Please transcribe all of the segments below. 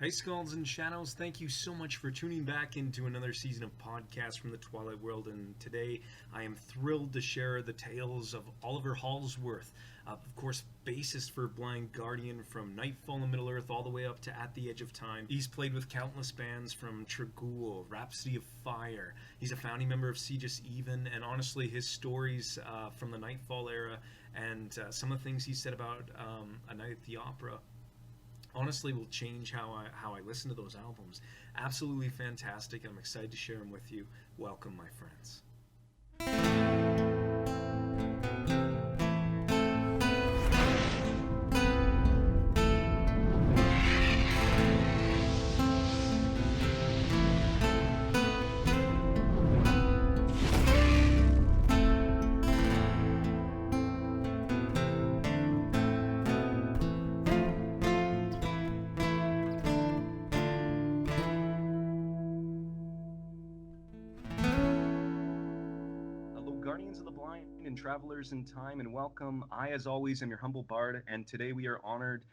Hey, Skulls and Shadows, thank you so much for tuning back into another season of podcasts from the Twilight World. And today I am thrilled to share the tales of Oliver Holzwarth, of course, bassist for Blind Guardian from Nightfall in Middle-earth all the way up to At the Edge of Time. He's played with countless bands from Trag'oul, Rhapsody of Fire. He's a founding member of Siegis Even, and honestly, his stories from the Nightfall era and some of the things he said about A Night at the Opera honestly will change how I listen to those albums. Absolutely fantastic. I'm excited to share them with you. Welcome, my friends. Guardians of the Blind and Travelers in Time, and welcome. I, as always, am your humble bard, and today we are honored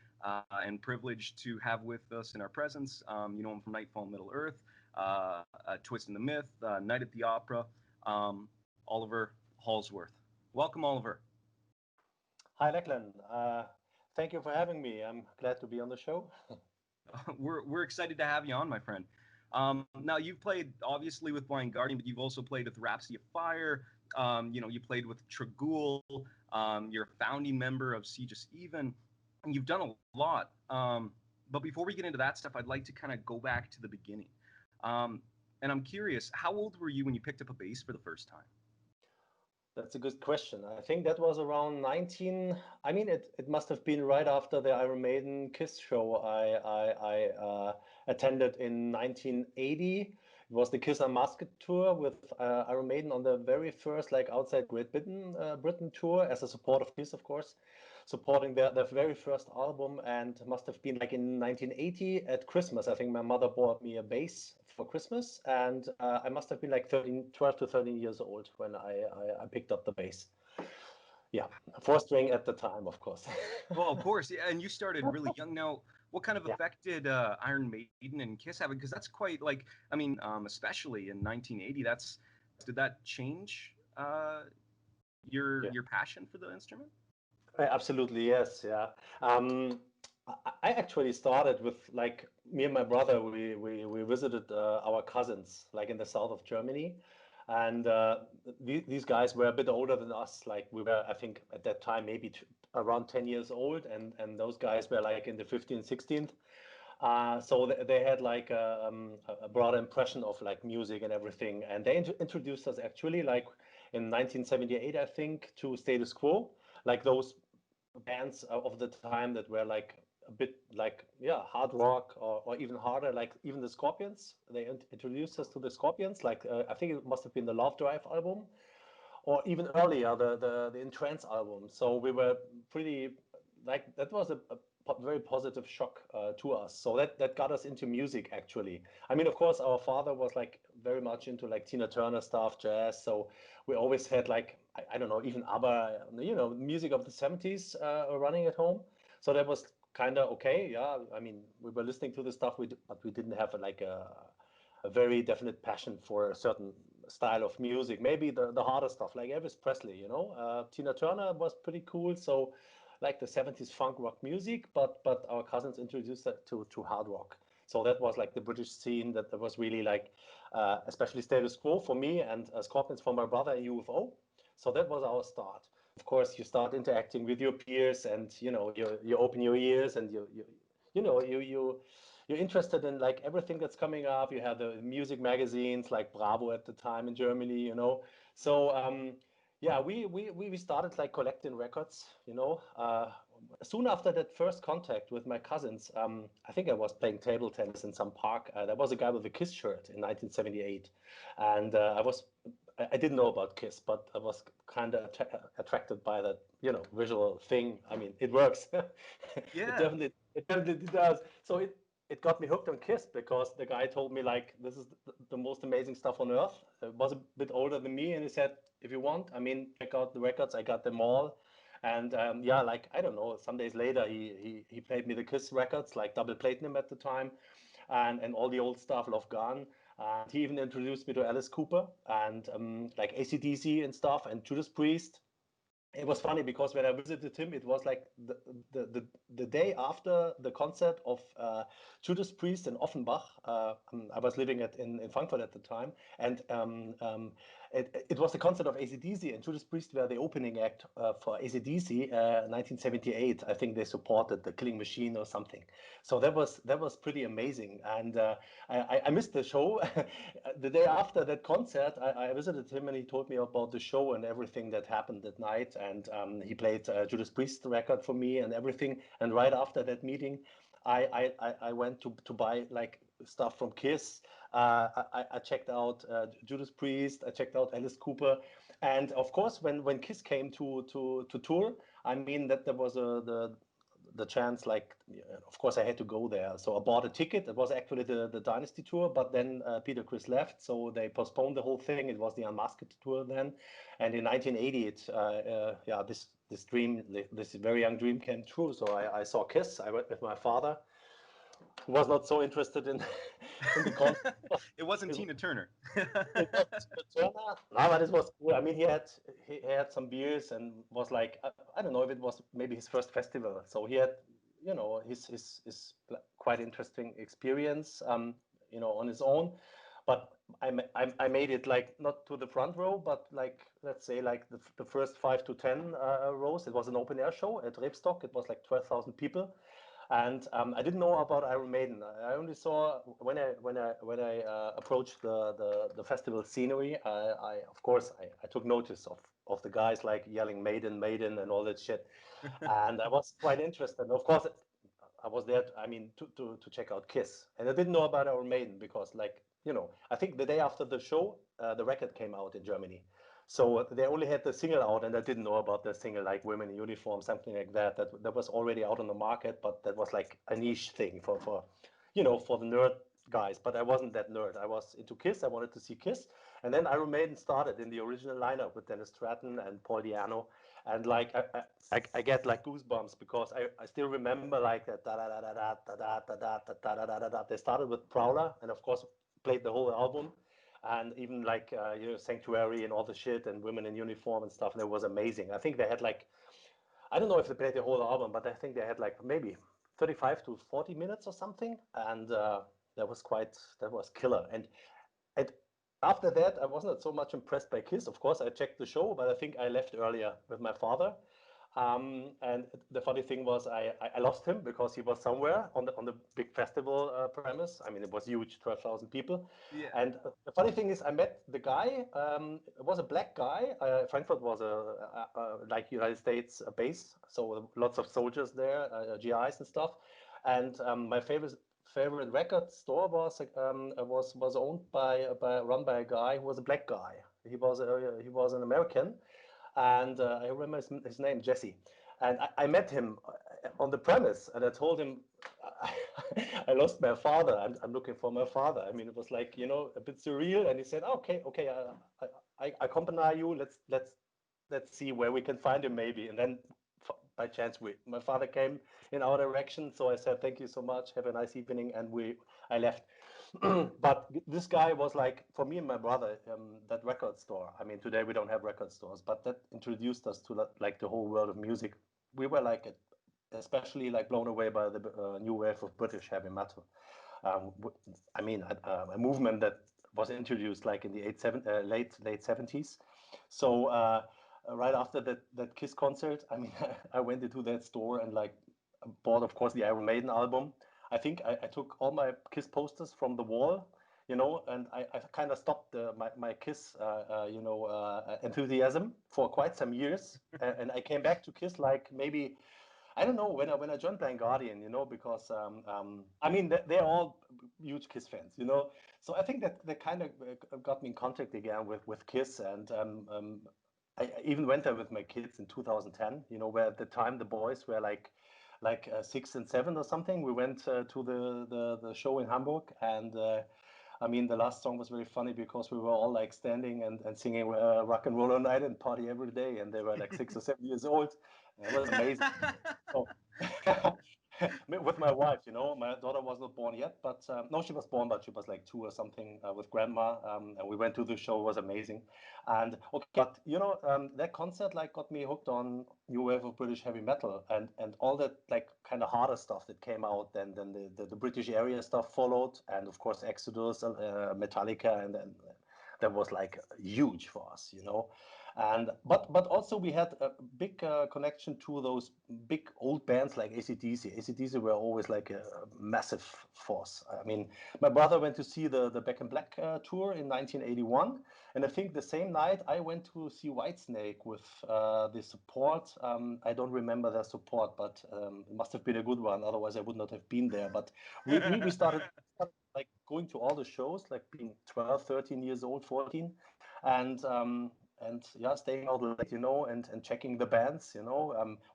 and privileged to have with us in our presence, you know him from Nightfall, Middle-earth, A Twist in the Myth, Night at the Opera, Oliver Holzwarth. Welcome, Oliver. Hi, Lachlan. Thank you for having me. I'm glad to be on the show. We're excited to have you on, my friend. Now, you've played, obviously, with Blind Guardian, but you've also played with Rhapsody of Fire. You played with Trag'oul. You're a founding member of Siegis Even, and you've done a lot. But before we get into that stuff, I'd like to kind of go back to the beginning. And I'm curious, how old were you when you picked up a bass for the first time? That's a good question. I think that was around 19. I mean, it must have been right after the Iron Maiden Kiss show I attended in 1980. It was the Kiss Unmasked tour with Iron Maiden on the very first, like, outside Great Britain tour as a support of Kiss, of course, supporting their very first album. And must have been like in 1980 at Christmas. I think my mother bought me a bass for Christmas, and I must have been like 12 to 13 years old when I picked up the bass. Yeah, four string at the time, of course. Well, of course, yeah, and you started really young. Now, what kind of Yeah. effect did Iron Maiden and Kiss have? Because that's quite like, I mean, especially in 1980, did that change your passion for the instrument? Absolutely, yes, yeah. I actually started with, like, me and my brother. We visited our cousins, like, in the south of Germany, and these guys were a bit older than us. Like, we were, I think, at that time maybe around 10 years old, and those guys were like in the 15th, 16th. So they had like a broad impression of like music and everything, and they introduced us actually like in 1978, I think, to Status Quo, like those bands of the time that were like a bit like, yeah, hard rock, or even harder, like even the Scorpions. They introduced us to the Scorpions, like I think it must have been the Love Drive album, or even earlier, the In Trance album. So we were pretty, like, that was a very positive shock to us. So that got us into music, actually. I mean, of course, our father was like very much into like Tina Turner stuff, jazz. So we always had like, I don't know, even ABBA, music of the 70s running at home. So that was kind of okay. Yeah, I mean, we were listening to the stuff, but we didn't have like a very definite passion for a certain style of music. Maybe the harder stuff, like Elvis Presley, Tina Turner was pretty cool. So, like the 70s funk rock music, but our cousins introduced that to hard rock. So that was like the British scene that was really like, especially Status Quo for me, and Scorpions for my brother, and UFO. So that was our start. Of course, you start interacting with your peers, and you open your ears, and you're interested in like everything that's coming up. You have the music magazines like Bravo at the time in Germany. So yeah, we started like collecting records. Soon after that first contact with my cousins, I think I was playing table tennis in some park. There was a guy with a Kiss shirt in 1978, and I didn't know about Kiss, but I was kind of attracted by that, visual thing. I mean, it works. Yeah. It definitely does. So it got me hooked on Kiss because the guy told me like this is the most amazing stuff on earth. He was a bit older than me, and he said, if you want, I mean, check out the records. I got them all, And yeah, like I don't know, some days later he played me the Kiss records, like double platinum at the time, and all the old stuff, Love Gone. And he even introduced me to Alice Cooper and like AC/DC and stuff, and Judas Priest. It was funny because when I visited him, it was like the, the, the day after the concert of Judas Priest in Offenbach. I was living in Frankfurt at the time, and it was the concert of AC/DC, and Judas Priest were the opening act for AC/DC 1978. I think they supported the Killing Machine or something. So that was pretty amazing, and I missed the show. The day after that concert, I visited him and he told me about the show and everything that happened that night. And he played Judas Priest record for me and everything. And right after that meeting, I went to buy like stuff from Kiss. I checked out Judas Priest. I checked out Alice Cooper. And of course, when Kiss came to tour, I mean that there was the chance, like, of course I had to go there, so I bought a ticket. It was actually the Dynasty tour, but then Peter Criss left, so they postponed the whole thing. It was the Unmasked tour then, and in 1980 yeah, this dream, this very young dream came true. So I saw Kiss. I went with my father, who was not so interested in in the concert. It wasn't it, Tina Turner. it was Turner. No, but it was cool. I mean, he had some beers and was like, I don't know if it was maybe his first festival. So he had, his quite interesting experience, on his own. But I made it like not to the front row, but like let's say like the first 5 to 10 rows. It was an open air show at Rebstock. It was like 12,000 people. And I didn't know about Iron Maiden. I only saw when I approached the festival scenery. I of course I took notice of the guys like yelling Maiden, Maiden, and all that shit, and I was quite interested. Of course, I was there. I mean, to check out Kiss, and I didn't know about Iron Maiden because, like, I think the day after the show, the record came out in Germany. So they only had the single out, and I didn't know about the single, like Women in Uniform, something like that. That was already out on the market, but that was like a niche thing for the nerd guys. But I wasn't that nerd. I was into Kiss. I wanted to see Kiss, and then Iron Maiden started in the original lineup with Dennis Stratton and Paul Di'Anno, and like I get like goosebumps because I still remember like that da da da da da da da da da da da da da. They started with Prowler, and of course played the whole album, and even like Sanctuary and all the shit and Women in Uniform and stuff. And it was amazing. I think they had like, I don't know if they played the whole album, but I think they had like maybe 35 to 40 minutes or something, and that was killer. And after that, I wasn't so much impressed by Kiss. Of course, I checked the show, but I think I left earlier with my father. And the funny thing was, I lost him because he was somewhere on the big festival premise. I mean, it was huge, 12,000 people. Yeah. And the funny thing is, I met the guy. It was a black guy. Frankfurt was like United States base, so lots of soldiers there, GIs and stuff. And my favorite record store was owned by run by a guy who was a black guy. He was an American, and I remember his name, Jesse. And I met him on the premise, and I told him, I lost my father. I'm looking for my father. I mean, it was like, a bit surreal. And he said, okay, okay, I accompany you. Let's see where we can find him, maybe. And then by chance, my father came in our direction. So I said, thank you so much. Have a nice evening. And I left. But this guy was like, for me and my brother, that record store. I mean, today we don't have record stores, but that introduced us to like the whole world of music. We were like, especially like blown away by the new wave of British heavy metal. I mean, a movement that was introduced like in the late 70s. So right after that Kiss concert, I mean, I went into that store and like bought, of course, the Iron Maiden album. I think I took all my Kiss posters from the wall, and I kind of stopped my Kiss, enthusiasm for quite some years. And I came back to Kiss like maybe, I don't know, when I joined Blind Guardian, because I mean they're all huge Kiss fans, So I think that they kind of got me in contact again with Kiss, and I even went there with my kids in 2010. Where at the time the boys were like 6 and 7 or something. We went to the show in Hamburg, and I mean, the last song was very funny because we were all like standing and singing Rock and Roll All Night and Party Every Day, and they were like 6 or 7 years old. It was amazing. So with my wife, my daughter was not born yet, but no, she was born, but she was like 2 or something with grandma, and we went to the show. It was amazing, and okay, but that concert like got me hooked on new wave of British heavy metal and all that like kind of harder stuff that came out. Then the British area stuff followed, and of course Exodus, Metallica, and then that was like huge for us. And but also we had a big connection to those big old bands like AC/DC. AC/DC were always like a massive force. I mean, my brother went to see the Back in Black tour in 1981, and I think the same night I went to see Whitesnake with the support. I don't remember their support, but it must have been a good one. Otherwise, I would not have been there. But we started like going to all the shows, like being 12, 13 years old, 14, and yeah, staying out late, and checking the bands,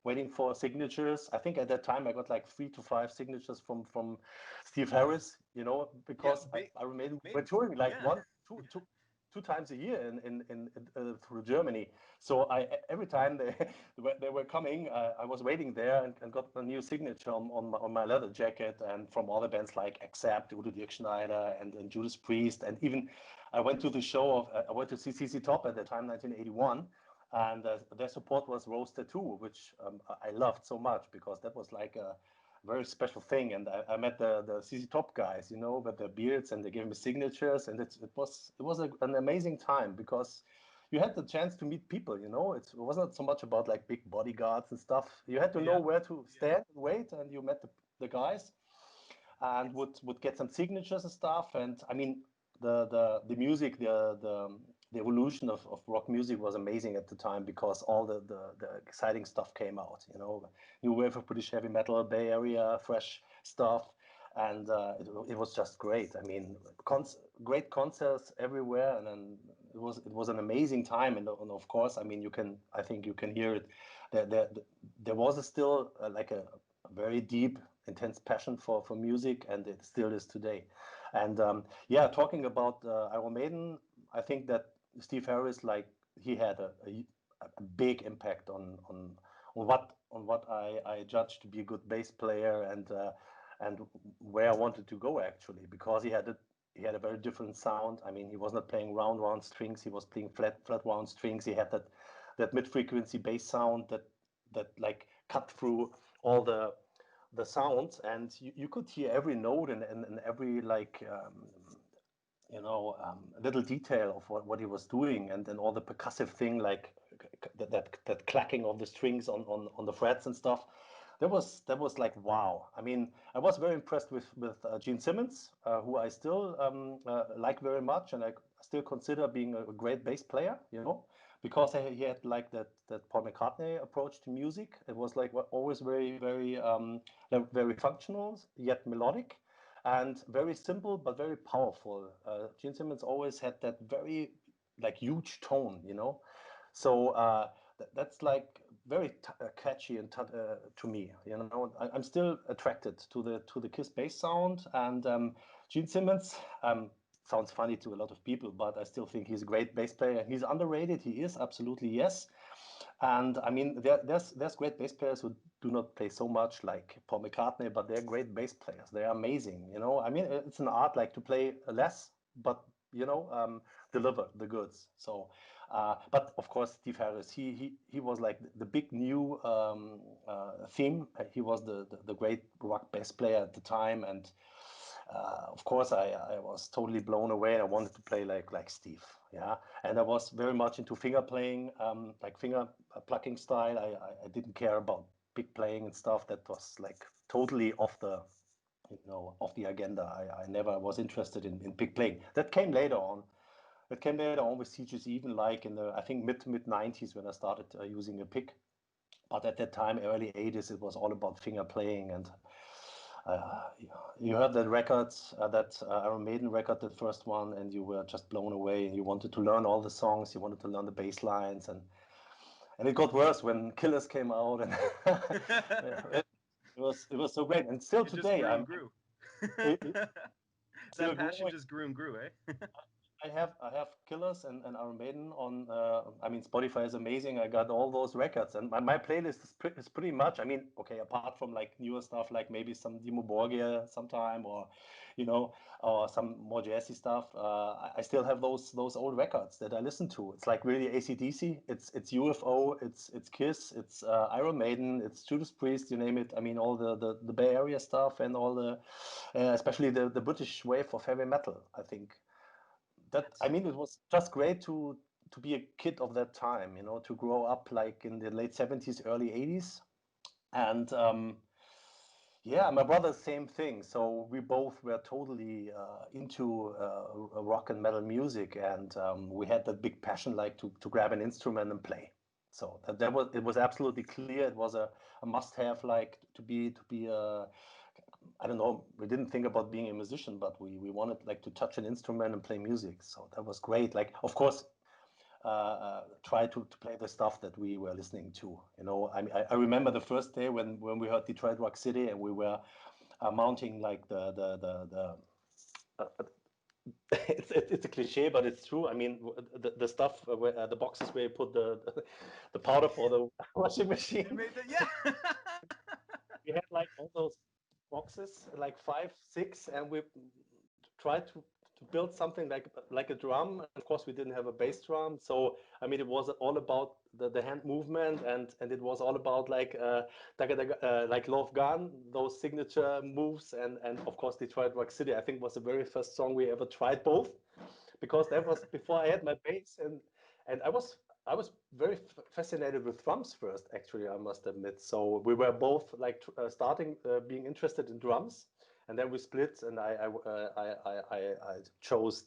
waiting for signatures. I think at that time I got like 3 to 5 signatures from Steve Harris, Yeah, because I remember we're touring like yeah. one, two times a year in through Germany. So every time they were coming, I was waiting there and got a new signature on my leather jacket, and from other bands like Accept, Udo Dirkschneider, and Judas Priest, and even I went to the show I went to see CC Top at the time, 1981, and their support was Rose Tattoo, which I loved so much because that was like a very special thing. And I met the CC Top guys, with their beards, and they gave me signatures, and it was an amazing time because you had the chance to meet people. It wasn't so much about like big bodyguards and stuff. You had to know Yeah. where to stand and wait, and you met the guys and would get some signatures and stuff. And I mean, the music, the evolution of rock music was amazing at the time because all the exciting stuff came out. New wave of British heavy metal, Bay Area, fresh stuff, and it was just great. I mean, great concerts everywhere, and then it was an amazing time. And of course, I mean, I think you can hear it. There was still like a very deep, intense passion for music, and it still is today. And yeah, talking about Iron Maiden, I think that Steve Harris, like, he had a big impact on what I judged to be a good bass player, and where I wanted to go actually, because he had a very different sound. I mean, he was not playing round strings; he was playing flat round strings. He had that mid frequency bass sound that like cut through all the sounds, and you could hear every note and every like little detail of what he was doing, and then all the percussive thing like that clacking of the strings on the frets and stuff. That was like wow. I mean, I was very impressed with Gene Simmons, who I still like very much, and I still consider being a great bass player. Because he had like that Paul McCartney approach to music. It was like always very very like very functional yet melodic, and very simple but very powerful. Gene Simmons always had that very like huge tone. So that's like very catchy and to me. I'm still attracted to the Kiss bass sound, and Gene Simmons. Sounds funny to a lot of people, but I still think he's a great bass player. He's underrated. He is absolutely, yes. And I mean, there's great bass players who do not play so much like Paul McCartney, but they're great bass players. They're amazing. I mean, it's an art like to play less, but deliver the goods. So, but of course, Steve Harris, he was like the big new theme. He was the great rock bass player at the time, and of course, I was totally blown away. I wanted to play like Steve, yeah. And I was very much into finger playing, like finger plucking style. I didn't care about big playing and stuff. That was like totally off the agenda. I never was interested in big playing. That came later on. That came later on with Teachers, even like in the, I think, mid 90s when I started using a pick. But at that time, early 80s, it was all about finger playing. And uh, you heard that records, that Iron Maiden record, the first one, and you were just blown away. And you wanted to learn all the songs, you wanted to learn the bass lines, and it got worse when Killers came out, and it was so great. And still It just today, grew and grew. it, it's That still passion growing. just grew and grew, eh? I have Killers and Iron Maiden on. I mean, Spotify is amazing. I got all those records, and my playlist is pretty much. I mean, okay, apart from like newer stuff, like maybe some Dimmu Borgir sometime, or you know, or some more jazzy stuff. I still have those old records that I listen to. It's like really AC/DC. It's UFO. It's Kiss. It's Iron Maiden. It's Judas Priest. You name it. I mean, all the Bay Area stuff and all the, especially the British wave of heavy metal. I think that I That's mean it was just great to be a kid of that time, to grow up like in the late 70s, early 80s. And yeah, my brother, same thing. So we both were totally into rock and metal music, and we had that big passion, like to grab an instrument and play. So that was it was absolutely clear. It was a must-have, like to be a I don't know. We didn't think about being a musician, but we wanted like to touch an instrument and play music. So that was great. Like, of course, try to play the stuff that we were listening to. I remember the first day when we heard Detroit Rock City, and we were mounting like the it's a cliche, but it's true. I mean, the stuff where the boxes where you put the powder for the washing You machine. made that, yeah. We had like all those boxes, like five, six, and we tried to build something like a drum. Of course, we didn't have a bass drum, so I mean, it was all about the hand movement, and it was all about like daga daga, like Love Gun, those signature moves, and of course, Detroit Rock City. I think was the very first song we ever tried both, because that was before I had my bass, and I was very fascinated with drums first, actually, I must admit. So we were both like starting being interested in drums, and then we split, and I chose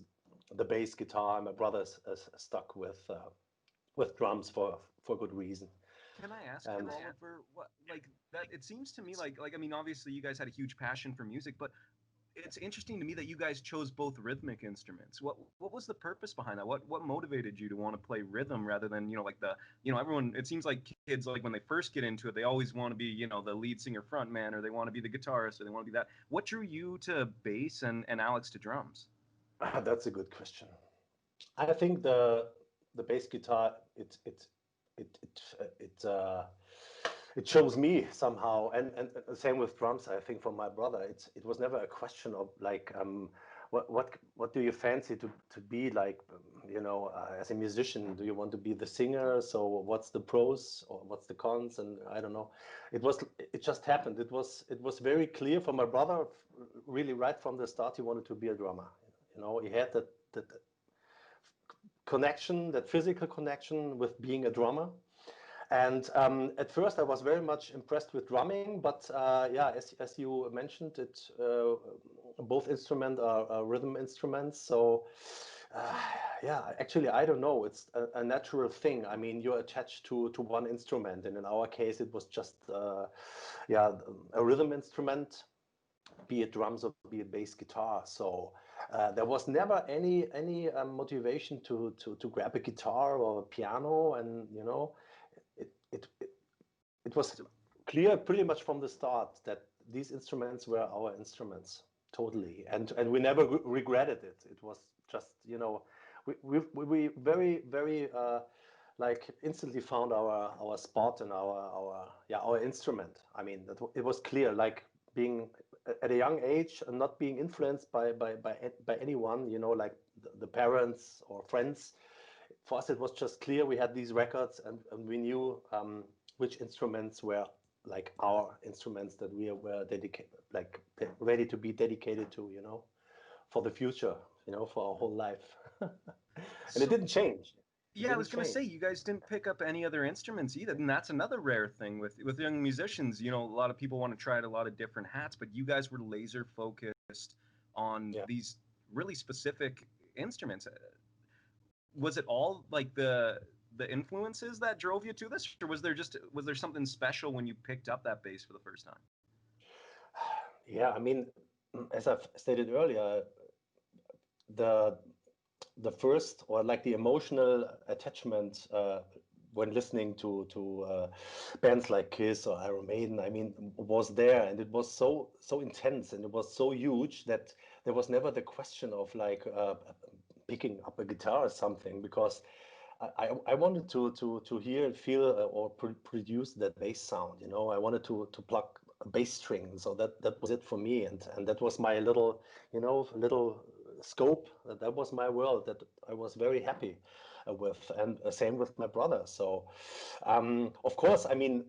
the bass guitar. My brother's stuck with drums for good reason. Can I ask you, And Oliver, what like that? It seems to me like I mean, obviously you guys had a huge passion for music, but it's interesting to me that you guys chose both rhythmic instruments. What was the purpose behind that? What motivated you to want to play rhythm rather than like the everyone? It seems like kids like when they first get into it, they always want to be the lead singer front man, or they want to be the guitarist, or they want to be that. What drew you to bass and Alex to drums? that's a good question. I think the bass guitar it it shows me somehow, and the same with drums. I think for my brother, it was never a question of like what do you fancy to be like, as a musician. Do you want to be the singer? So what's the pros or what's the cons? And I don't know. It just happened. It was very clear for my brother, really right from the start. He wanted to be a drummer. He had that connection, that physical connection with being a drummer. And at first, I was very much impressed with drumming, but yeah, as you mentioned, both instruments are rhythm instruments. So uh, yeah, actually, I don't know. It's a natural thing. I mean, you're attached to one instrument, and in our case, it was just yeah, a rhythm instrument, be it drums or be it bass guitar. So there was never any motivation to grab a guitar or a piano, and it, it it it was So clear pretty much from the start that these instruments were our instruments totally, and we never regretted it. It was just we very like instantly found our spot and our yeah, our instrument. I mean, it was clear, like being at a young age and not being influenced by anyone, like the parents or friends. For us, it was just clear we had these records, and we knew which instruments were like our instruments that we were dedicated, like ready to be dedicated to, for the future, for our whole life. And it so didn't change. It yeah, I didn't was gonna change. say you guys didn't pick up any other instruments either, and that's another rare thing with young musicians. A lot of people want to try out a lot of different hats, but you guys were laser focused on Yeah. these really specific instruments. Was it all like the influences that drove you to this, or was there something special when you picked up that bass for the first time? Yeah, I mean, as I've stated earlier, the the first, or like the emotional attachment when listening to bands like Kiss or Iron Maiden, I mean, was there, and it was so intense, and it was so huge that there was never the question of like picking up a guitar or something, because I wanted to hear and feel or produce that bass sound. You know, I wanted to pluck a bass string. So that was it for me, and that was my little, you know, little scope. That was my world that I was very happy with, and same with my brother. So, of course, I mean,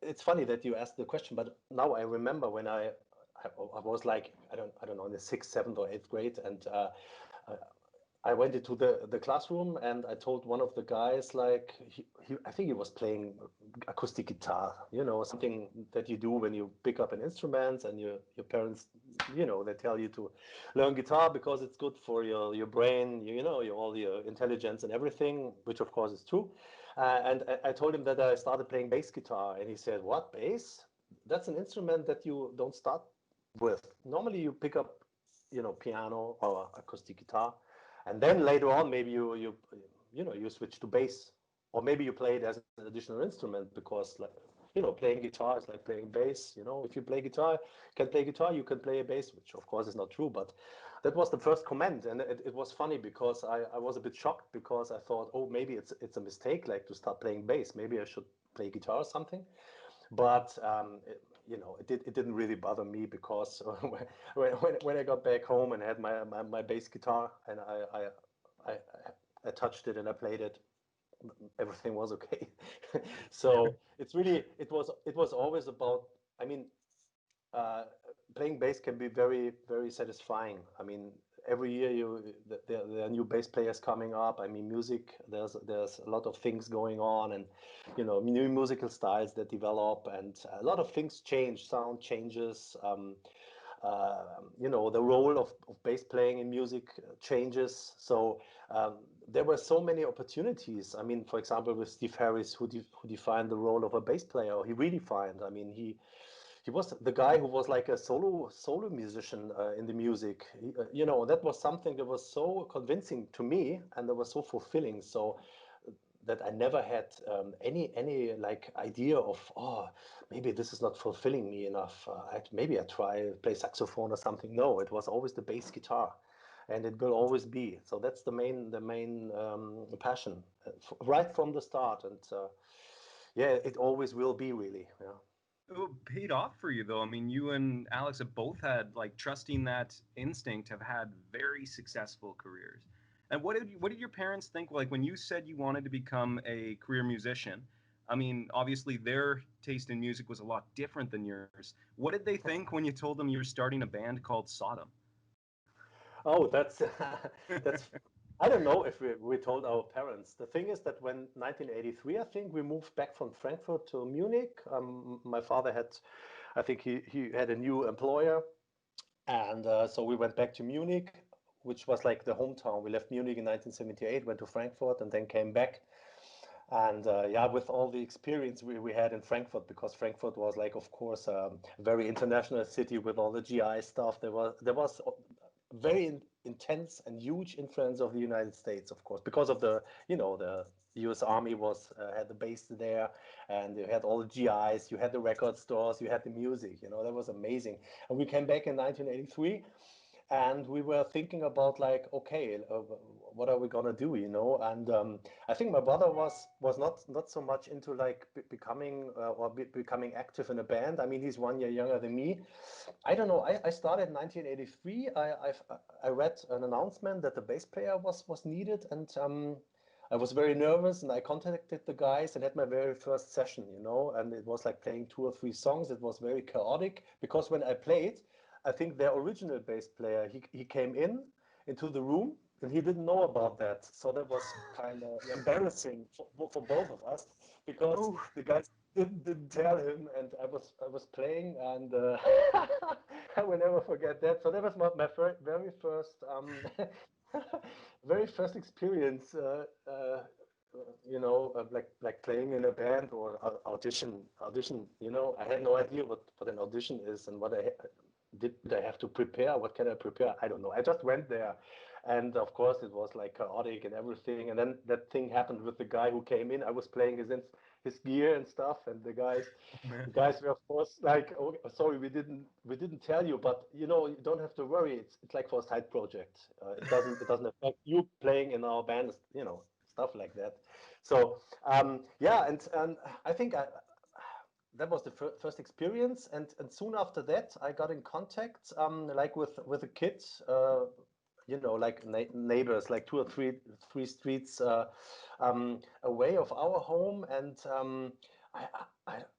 it's funny that you asked the question, but now I remember when I was like, I don't know, in the sixth, seventh, or eighth grade, and I went into the classroom and I told one of the guys, like, I think he was playing acoustic guitar, you know, something that you do when you pick up an instrument, and your parents, you know, they tell you to learn guitar because it's good for your brain, you know, all your intelligence and everything, which of course is true. And I told him that I started playing bass guitar, and he said, "What, bass? That's an instrument that you don't start with. Normally you pick up, you know, piano or acoustic guitar, and then later on maybe you know, you switch to bass, or maybe you play it as an additional instrument, because, like, you know, playing guitar is like playing bass. You know, if you play guitar, can play guitar, you can play a bass," which of course is not true, but that was the first comment. And it was funny because I was a bit shocked, because I thought, oh, maybe it's a mistake, like, to start playing bass. Maybe I should play guitar or something. But you know, it didn't really bother me, because when I got back home and had my bass guitar, and I, I touched it and I played it, everything was okay. So it's really, it was always about, I mean, uh, playing bass can be very, very satisfying. I mean, every year there are new bass players coming up. I mean, music, there's a lot of things going on, and, you know, new musical styles that develop, and a lot of things change. Sound changes. You know, the role of bass playing in music changes. So there were so many opportunities. I mean, for example, with Steve Harris, who defined the role of a bass player. He redefined. I mean, he was the guy who was like a solo musician in the music. You know, that was something that was so convincing to me, and that was so fulfilling. So that I never had any like idea of, oh, maybe this is not fulfilling me enough. Maybe I try play saxophone or something. No, it was always the bass guitar, and it will always be. So that's the main passion, right from the start. And yeah, it always will be, really. Yeah. It paid off for you, though. I mean, you and Alex have both had, like, trusting that instinct, have had very successful careers. And what did your parents think, like, when you said you wanted to become a career musician? I mean, obviously their taste in music was a lot different than yours. What did they think when you told them you were starting a band called Sodom? Oh, that's that's. I don't know if we told our parents. The thing is that when 1983, I think we moved back from Frankfurt to Munich. My father had, I think he had a new employer, and so we went back to Munich, which was like the hometown. We left Munich in 1978, went to Frankfurt, and then came back. And yeah, with all the experience we had in Frankfurt, because Frankfurt was, like, of course, a very international city with all the GI stuff. There was very intense and huge influence of the United States, of course, because of the, you know, the U.S. Army was had the base there, and you had all the GIs, you had the record stores, you had the music. You know, that was amazing. And we came back in 1983, and we were thinking about, like, okay, what are we gonna do, you know? And I think my brother was not so much into, like, becoming becoming active in a band. I mean, he's 1 year younger than me. I don't know. I started in 1983. I read an announcement that the bass player was needed, and I was very nervous, and I contacted the guys and had my very first session, you know, and it was like playing 2 or 3 songs. It was very chaotic, because when I played, I think their original bass player, he came into the room, and he didn't know about that. So that was kind of embarrassing for both of us, because Oh, the guys didn't tell him, and I was playing, and I will never forget that. So that was my very first very first experience, you know, like playing in a band, or audition. You know, I had no idea what an audition is, and what did I have to prepare? What can I prepare? I don't know. I just went there, and of course it was like chaotic and everything. And then that thing happened with the guy who came in. I was playing his gear and stuff, and the guys were of course like, oh, sorry, we didn't tell you, but you don't have to worry. It's like for a side project. It doesn't affect you playing in our band, stuff like that. So yeah, and I think that was the first experience, and soon after that, I got in contact, like with a kid, like neighbors, like two or three streets away of our home, and I,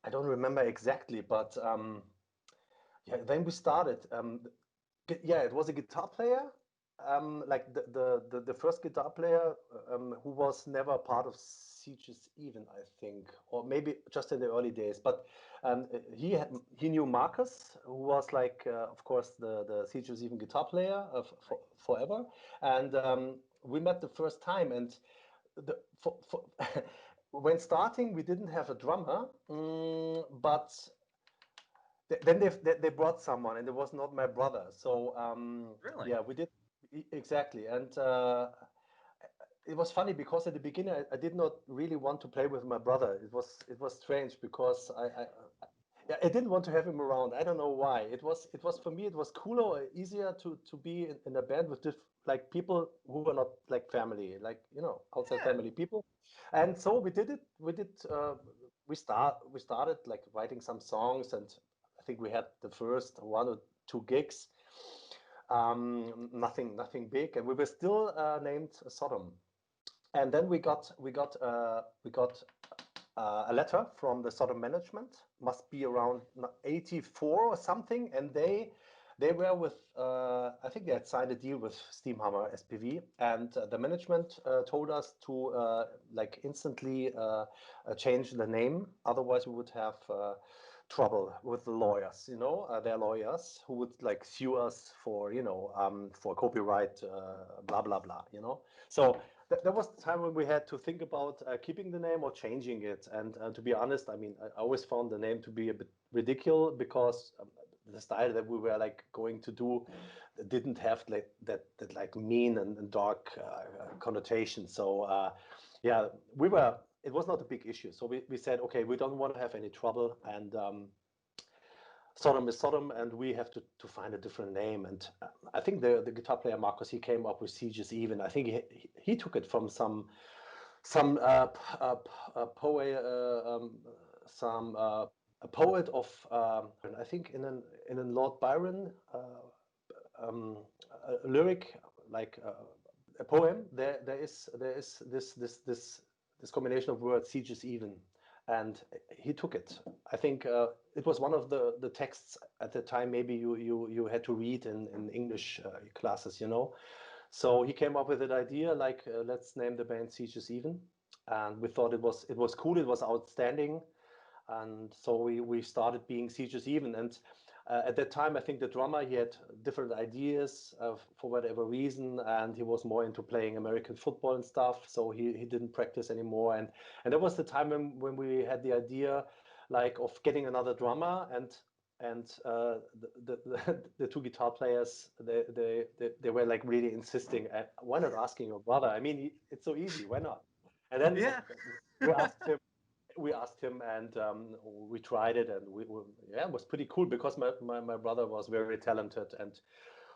I don't remember exactly, but yeah, then we started. Yeah, it was a guitar player, like the first guitar player, who was never part of Sieges even, I think, or maybe just in the early days. But he knew Marcus, who was like, of course, the Sieges even guitar player forever, and we met the first time, and for when starting, we didn't have a drummer, but then they brought someone, and it was not my brother. So Really? yeah, we did exactly, and it was funny because at the beginning I did not really want to play with my brother. It was strange because yeah, I didn't want to have him around. I don't know why. It was for me. It was cooler, or easier to be in a band with like people who were not like family, like outside Yeah. family people. And so we did it. We started like writing some songs, and I think we had the first one or two gigs. Nothing big, and we were still named Sodom. And then we got a letter from the Sodom management. Must be around 84 or something, and they were with I think they had signed a deal with Steamhammer SPV, and the management told us to like instantly change the name, otherwise we would have trouble with the lawyers, their lawyers who would like sue us for copyright, blah blah blah, so that was the time when we had to think about keeping the name or changing it. And to be honest, I mean, I always found the name to be a bit ridiculous because the style that we were like going to do didn't have like that like mean and dark connotation. So yeah, it was not a big issue. So we said, okay, we don't want to have any trouble, and Sodom is Sodom, and we have to find a different name. And I think the guitar player Marcus, he came up with Sieges Even. I think he took it from some poet, a poet of I think in a Lord Byron um, a lyric, like a poem. There is this combination of words, Sieges Even, and he took it. I think it was one of the texts at the time. Maybe you had to read in English classes. So he came up with that idea, like let's name the band Sieges Even, and we thought it was cool, it was outstanding, and so we started being Sieges Even. And at that time, I think the drummer, he had different ideas for whatever reason, and he was more into playing American football and stuff, so he didn't practice anymore. And that was the time when we had the idea, like, of getting another drummer, and the two guitar players, they were like really insisting, why not asking your brother? I mean, it's so easy, why not? And then Yeah. we asked him, and we tried it, and yeah, it was pretty cool because my brother was very talented, and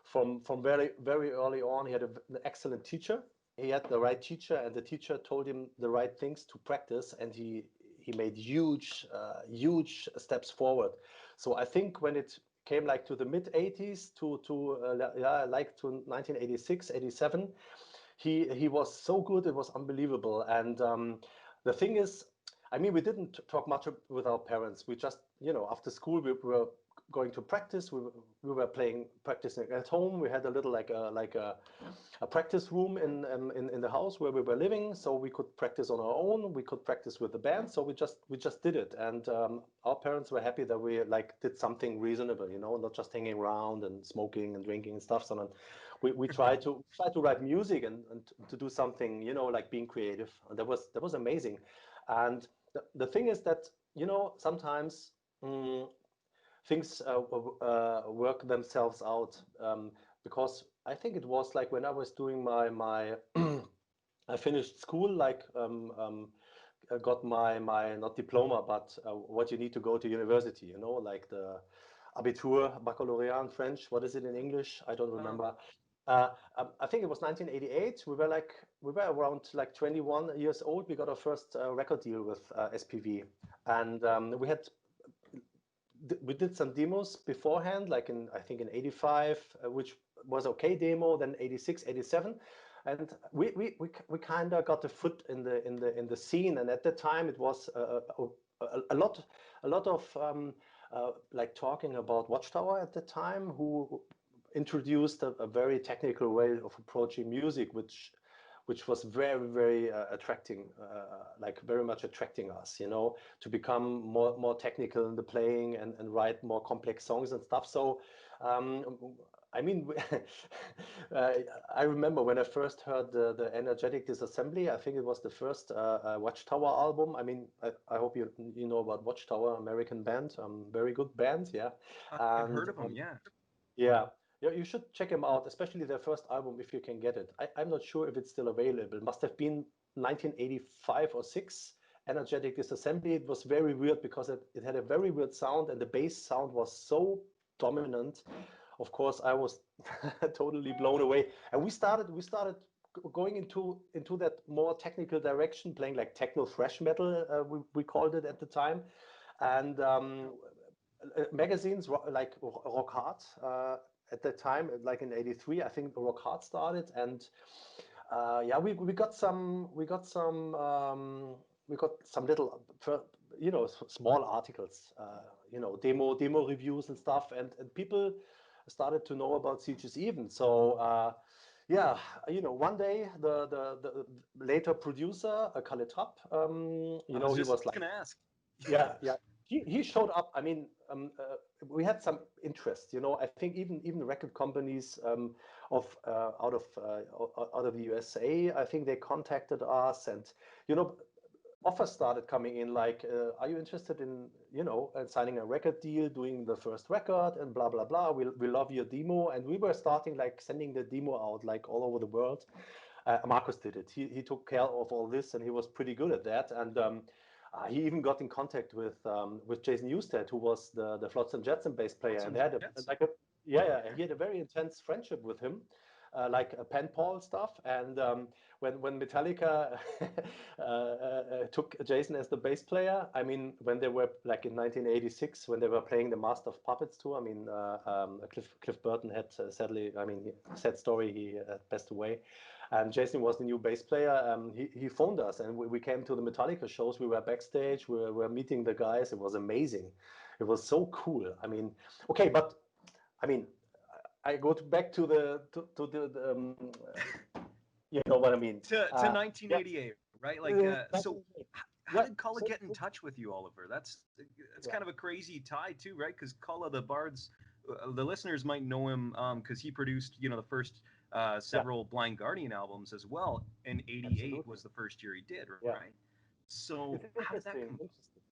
from very very early on, he had an excellent teacher. He had the right teacher, and the teacher told him the right things to practice, and he made huge steps forward. So I think when it came like to the mid 80s, to yeah, like to 1986, 87, he was so good, it was unbelievable. And the thing is, I mean, we didn't talk much with our parents. We just, after school, we were going to practice. We were practicing at home. We had a little a practice room in the house where we were living, so we could practice on our own. We could practice with the band. So we just did it, and our parents were happy that we like did something reasonable, not just hanging around and smoking and drinking and stuff. So we try to write music and to do something, like being creative. And that was amazing. And the thing is that, sometimes things work themselves out, because I think it was like when I was doing my I finished school, like got my not diploma, but what you need to go to university, like the Abitur, baccalaureate in French. What is it in English? I don't remember. I think it was 1988. We were around like 21 years old. We got our first record deal with SPV, and we did some demos beforehand, like in I think in '85, which was okay demo. Then '86, '87, and we kind of got a foot in the scene. And at that time, it was a lot of like talking about Watchtower at the time, who introduced a very technical way of approaching music, which was very attracting, like very much attracting us, to become more technical in the playing and write more complex songs and stuff. So, I mean, uh, I remember when I first heard the energetic Disassembly. I think it was the first Watchtower album. I mean, I hope you know about Watchtower, American band, very good band, yeah. I've And heard of them, yeah. yeah, yeah, you should check them out, especially their first album if you can get it. I'm not sure if it's still available. It must have been 1985 or 6. Energetic Disassembly. It was very weird because it had a very weird sound, and the bass sound was so dominant. Of course, I was totally blown away. And we started going into that more technical direction, playing like techno thrash metal, we called it at the time. And magazines like Rock Hard at that time, like in '83, I think Rock Hard started, and yeah, we got some little, small articles, demo reviews and stuff, and people started to know about Sieges Even. So yeah, one day the later producer, Kalle Trapp, I was he just was like, gonna ask. yeah, yeah. He showed up. I mean, we had some interest. I think even record companies of out of the USA. I think they contacted us, and you know, offers started coming in. Like, are you interested in signing a record deal, doing the first record, and blah blah blah. We love your demo, and we were starting like sending the demo out like all over the world. Marcus did it. He took care of all this, and he was pretty good at that. And he even got in contact with Jason Newsted, who was the Flotsam Jetsam bass player, and they had Jets. yeah, he had a very intense friendship with him, like pen pal stuff. And when Metallica took Jason as the bass player, I mean, when they were like in 1986, when they were playing the Master of Puppets tour, I mean, Cliff Burton had sadly, I mean, sad story, he passed away. And Jason was the new bass player. He phoned us, and we came to the Metallica shows. We were backstage. We were meeting the guys. It was amazing. It was so cool. I mean, okay, but I mean, I go back to the you know what I mean. To Yeah, 1988, right? Like, so how yeah, did Culla get in touch with you, Oliver? That's yeah, kind of a crazy tie too, right? Because Culla, the Bards, the listeners might know him because he produced, the first yeah, several Blind Guardian albums as well, and '88 absolutely. was the first year he did, Yeah, right? So it's how did that interesting. come? Interesting.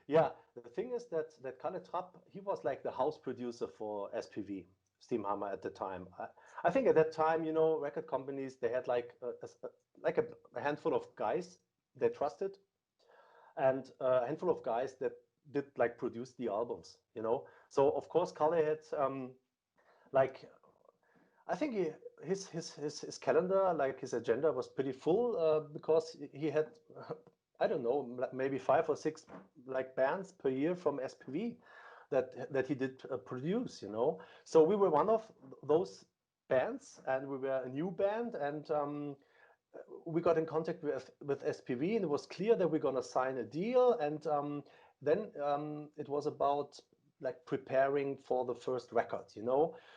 Yeah, the thing is that Kalle Trapp, he was like the house producer for SPV, Steamhammer at the time. I think at that time, record companies, they had like a handful of guys they trusted, and a handful of guys that did like produce the albums. So of course Kalle had like, I think his calendar, like his agenda, was pretty full because he had, I don't know, maybe 5 or 6 like bands per year from SPV that he did produce. So we were one of those bands, and we were a new band, and we got in contact with SPV, and it was clear that we're gonna sign a deal, and then it was about like preparing for the first record.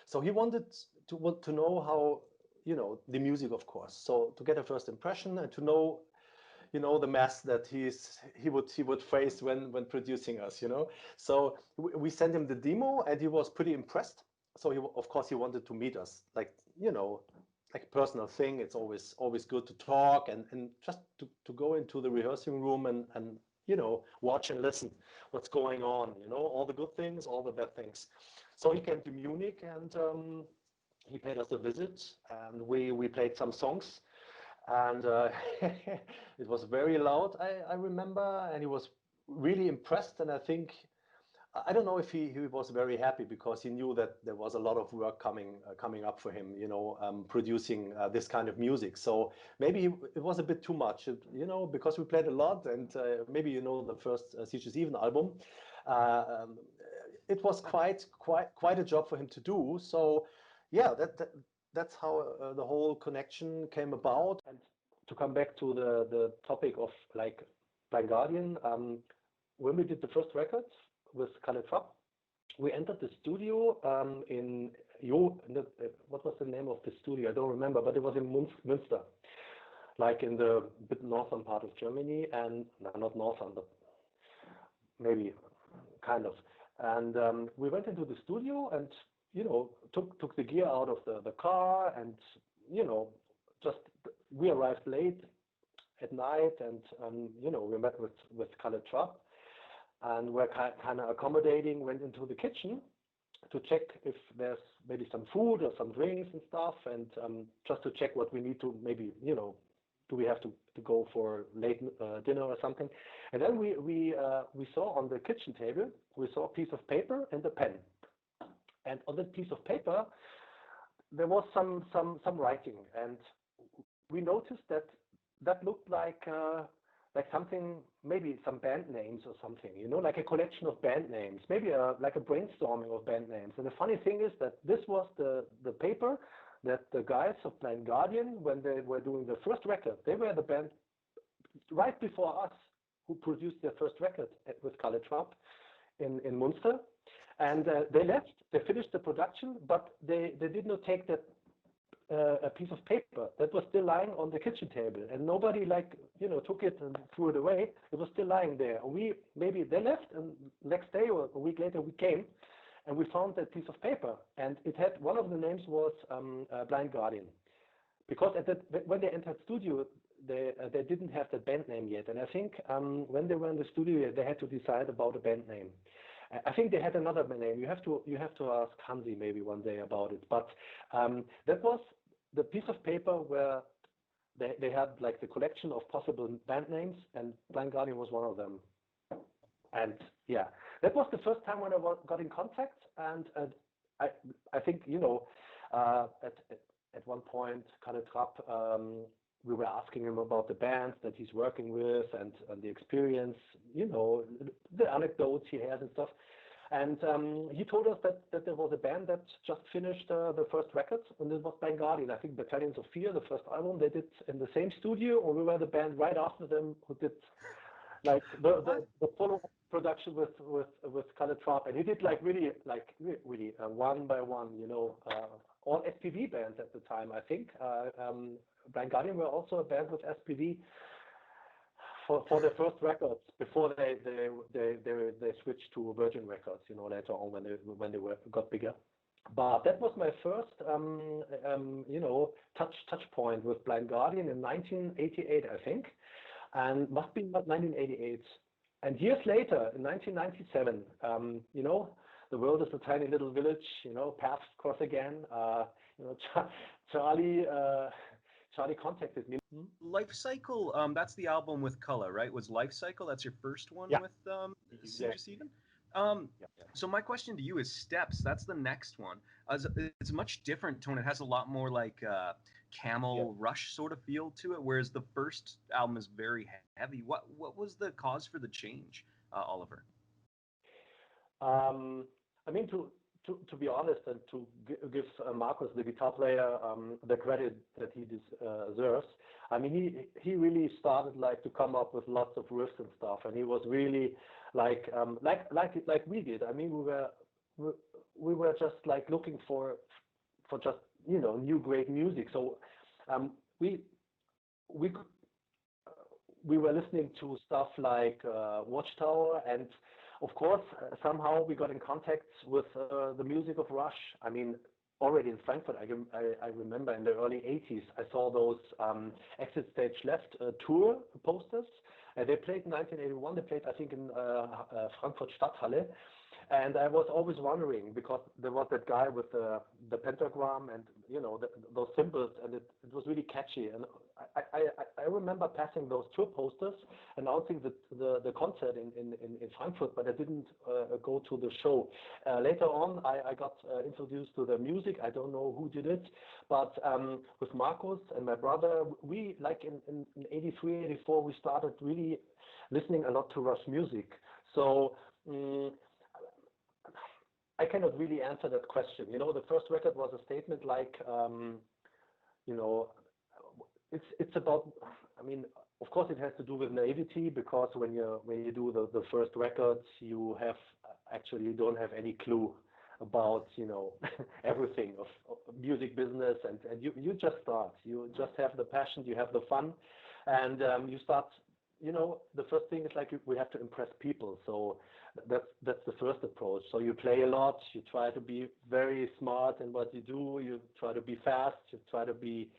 So he wanted to know how, the music, of course. So to get a first impression and to know, the mess that he would face when producing us. So we sent him the demo, and he was pretty impressed. So of course he wanted to meet us, like, like a personal thing. It's always good to talk, and just to go into the rehearsing room and watch and listen what's going on, all the good things, all the bad things. So he came to Munich, and he paid us a visit, and we played some songs. and it was very loud. I remember, and he was really impressed. And I think I don't know if he was very happy because he knew that there was a lot of work coming up for him, producing this kind of music. So maybe it was a bit too much, because we played a lot, and maybe the first Sieges Even album. Uh, um, it was quite a job for him to do. So yeah, that's how the whole connection came about. And to come back to the topic of like Blind Guardian, when we did the first records with Kalle Trapp, we entered the studio in what was the name of the studio? I don't remember, but it was in Münster, like in the bit northern part of Germany, and no, not northern, but maybe kind of. And we went into the studio and took the gear out of the car, and just we arrived late at night, and we met with Kalle Trapp, and we're kind of accommodating. Went into the kitchen to check if there's maybe some food or some drinks and stuff, and just to check what we need to maybe do we have to go for late dinner or something. And then we saw on the kitchen table, we saw a piece of paper and a pen, and on that piece of paper there was some writing, and we noticed that looked like something, maybe some band names or something, like a collection of band names, maybe like a brainstorming of band names. And the funny thing is that this was the paper that the guys of Blind Guardian, when they were doing their first record, they were the band right before us who produced their first record with Kalle Trapp in Munster. And they left, they finished the production, but they did not take that a piece of paper that was still lying on the kitchen table, and nobody took it and threw it away. It was still lying there. Maybe they left, and next day or a week later we came and we found that piece of paper, and it had, one of the names was Blind Guardian, because when they entered studio, they didn't have the band name yet. And I think when they were in the studio, they had to decide about a band name. I think they had another name. You have to ask Hansi maybe one day about it. But that was the piece of paper where they had like the collection of possible band names, and Blind Guardian was one of them. And yeah, that was the first time when I got in contact. And I think at one point, Kalle Trapp, we were asking him about the bands that he's working with, and the experience, the anecdotes he has and stuff. And he told us that there was a band that just finished the first record, and it was Blind Guardian. I think Battalions of Fear, the first album, they did in the same studio, or we were the band right after them who did like the follow-up production with Kalle Trapp. And he did really one by one, all SPV bands at the time, I think. Blind Guardian were also a band with SPV for their first records before they switched to Virgin Records, later on when they got bigger. But that was my first touch point with Blind Guardian in 1988, I think, and must be about 1988. And years later, in 1997, the world is a tiny little village, paths cross again. Charlie contacted me. Life Cycle, that's the album with Color, right? Was Life Cycle, that's your first one Yeah. with Exactly. Sieges Even? Yeah. So my question to you is Steps. That's the next one. It's a much different tone. It has a lot more like Camel Rush sort of feel to it, whereas the first album is very heavy. What was the cause for the change, Oliver? I mean, to be honest, and to give Marcus, the guitar player, the credit that he deserves. I mean, he really started to come up with lots of riffs and stuff, and he was really like we did. I mean, we were just looking for just new great music. So we were listening to stuff like Watchtower, and of course, somehow we got in contact with the music of Rush. I mean, already in Frankfurt, I remember in the early 80s, I saw those Exit Stage Left tour posters. They played in 1981. They played, I think, in Frankfurt Stadthalle. And I was always wondering because there was that guy with the pentagram and those symbols, and it was really catchy. And I remember passing those tour posters announcing the concert in Frankfurt, but I didn't go to the show. Later on, I got introduced to the music. I don't know who did it, but with Marcus and my brother, we like in 83, 84, we started really listening a lot to Rush music. So. I cannot really answer that question. The first record was a statement like, it's about. I mean, of course, it has to do with naivety because when you do the first records, you don't have any clue about everything of music business, and you just start. You just have the passion, you have the fun, and you start. The first thing is like we have to impress people. So that's the first approach. So you play a lot. You try to be very smart in what you do. You try to be fast. You try to be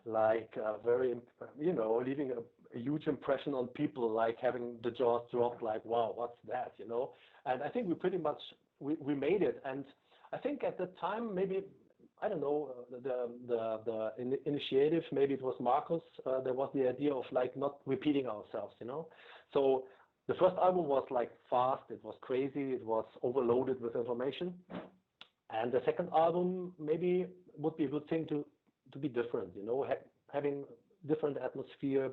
like leaving a huge impression on people, like having the jaws drop, like wow, what's that? And I think we pretty much we made it. And I think at the time maybe. I don't know, the initiative, maybe it was Marcus, there was the idea of like not repeating ourselves, So the first album was like fast, it was crazy, it was overloaded with information. And the second album maybe would be a good thing to be different, having different atmosphere.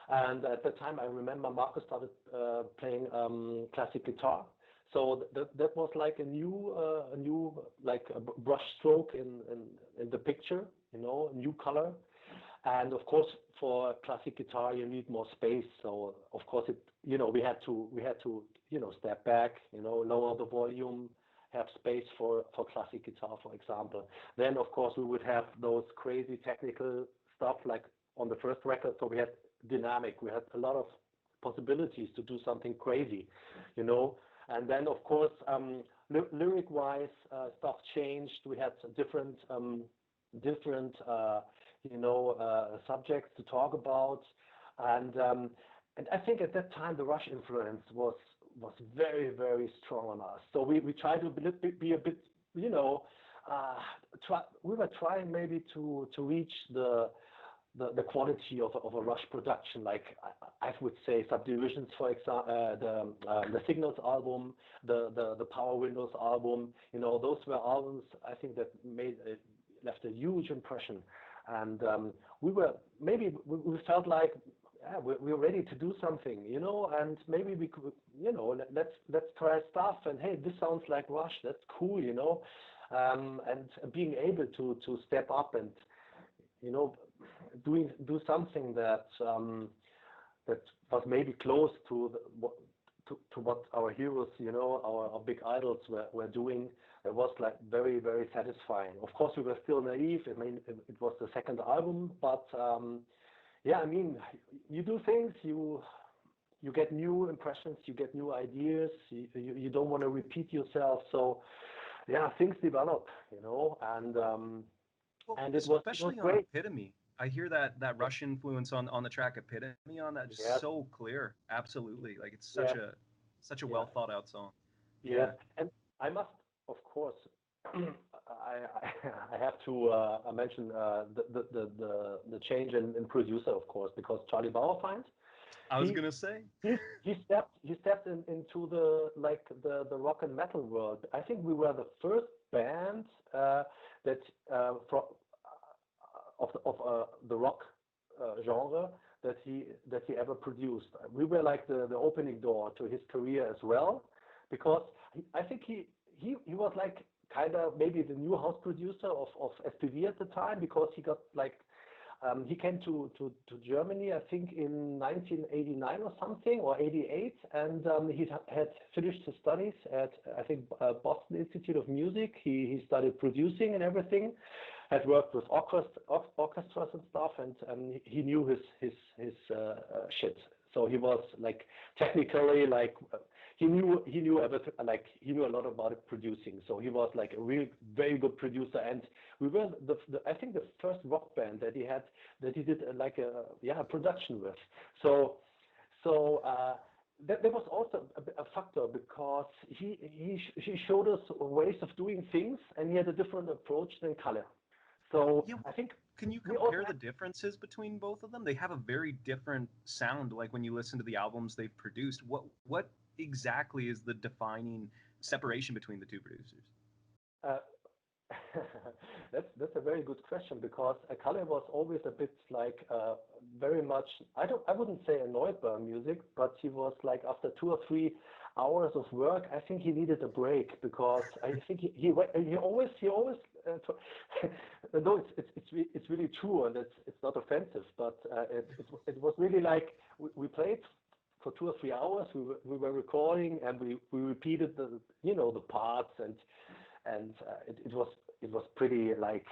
And at the time I remember Marcus started playing classic guitar. So that was like a new like a brush stroke in the picture, a new color. And of course, for classic guitar, you need more space. So of course, we had to step back, lower the volume, have space for classic guitar, for example. Then of course we would have those crazy technical stuff like on the first record. So we had dynamic. We had a lot of possibilities to do something crazy, And then, of course, lyric-wise, stuff changed. We had different subjects to talk about, and I think at that time the Rush influence was very, very strong on us. So we tried to be a bit, we were trying maybe to reach the quality of a Rush production, like I would say Subdivisions, for example, the Signals album, the Power Windows album, those were albums I think that left a huge impression, and we felt like we're ready to do something, and maybe we could, let's try stuff, and hey, this sounds like Rush, that's cool, and being able to step up and do something that was maybe close to what our heroes, our big idols were doing. It was like very, very satisfying. Of course, we were still naive. I mean, it was the second album, but you do things, you get new impressions, you get new ideas. You don't want to repeat yourself. So, things develop, and and it was especially on great. Epitome. I hear that Rush influence on the track Epitome on that just so clear. Absolutely, like it's such a well thought out song. Yeah, and I must, of course, I have to mention the change in producer, of course, because Charlie Bauerfeind. I was gonna say he stepped into the rock and metal world. I think we were the first band that of the rock genre that he ever produced. We were like the opening door to his career as well, because I think he was like kind of maybe the new house producer of SPV at the time, because he got like he came to Germany, I think in 1989 or something, or 88, and he had finished his studies at, I think, Boston Institute of Music. He started producing and everything, had worked with orchestras and stuff, and he knew his shit. So he was like technically like he knew everything, like he knew a lot about producing. So he was like a really very good producer, and we were I think the first rock band that he did like a production with. So there was also a factor because he showed us ways of doing things, and he had a different approach than Kalle. So Yeah, I think can you we also compare the differences between both of them? They have a very different sound. Like when you listen to the albums they've produced, what exactly is the defining separation between the two producers? uh, that's a very good question because Kalle was always a bit like very much. I wouldn't say annoyed by music, but he was like after 2 or 3 hours of work, I think he needed a break because I think he always no, it's really true and it's not offensive, but it was really like we played for 2 or 3 hours. We were recording and we repeated the parts and it was pretty like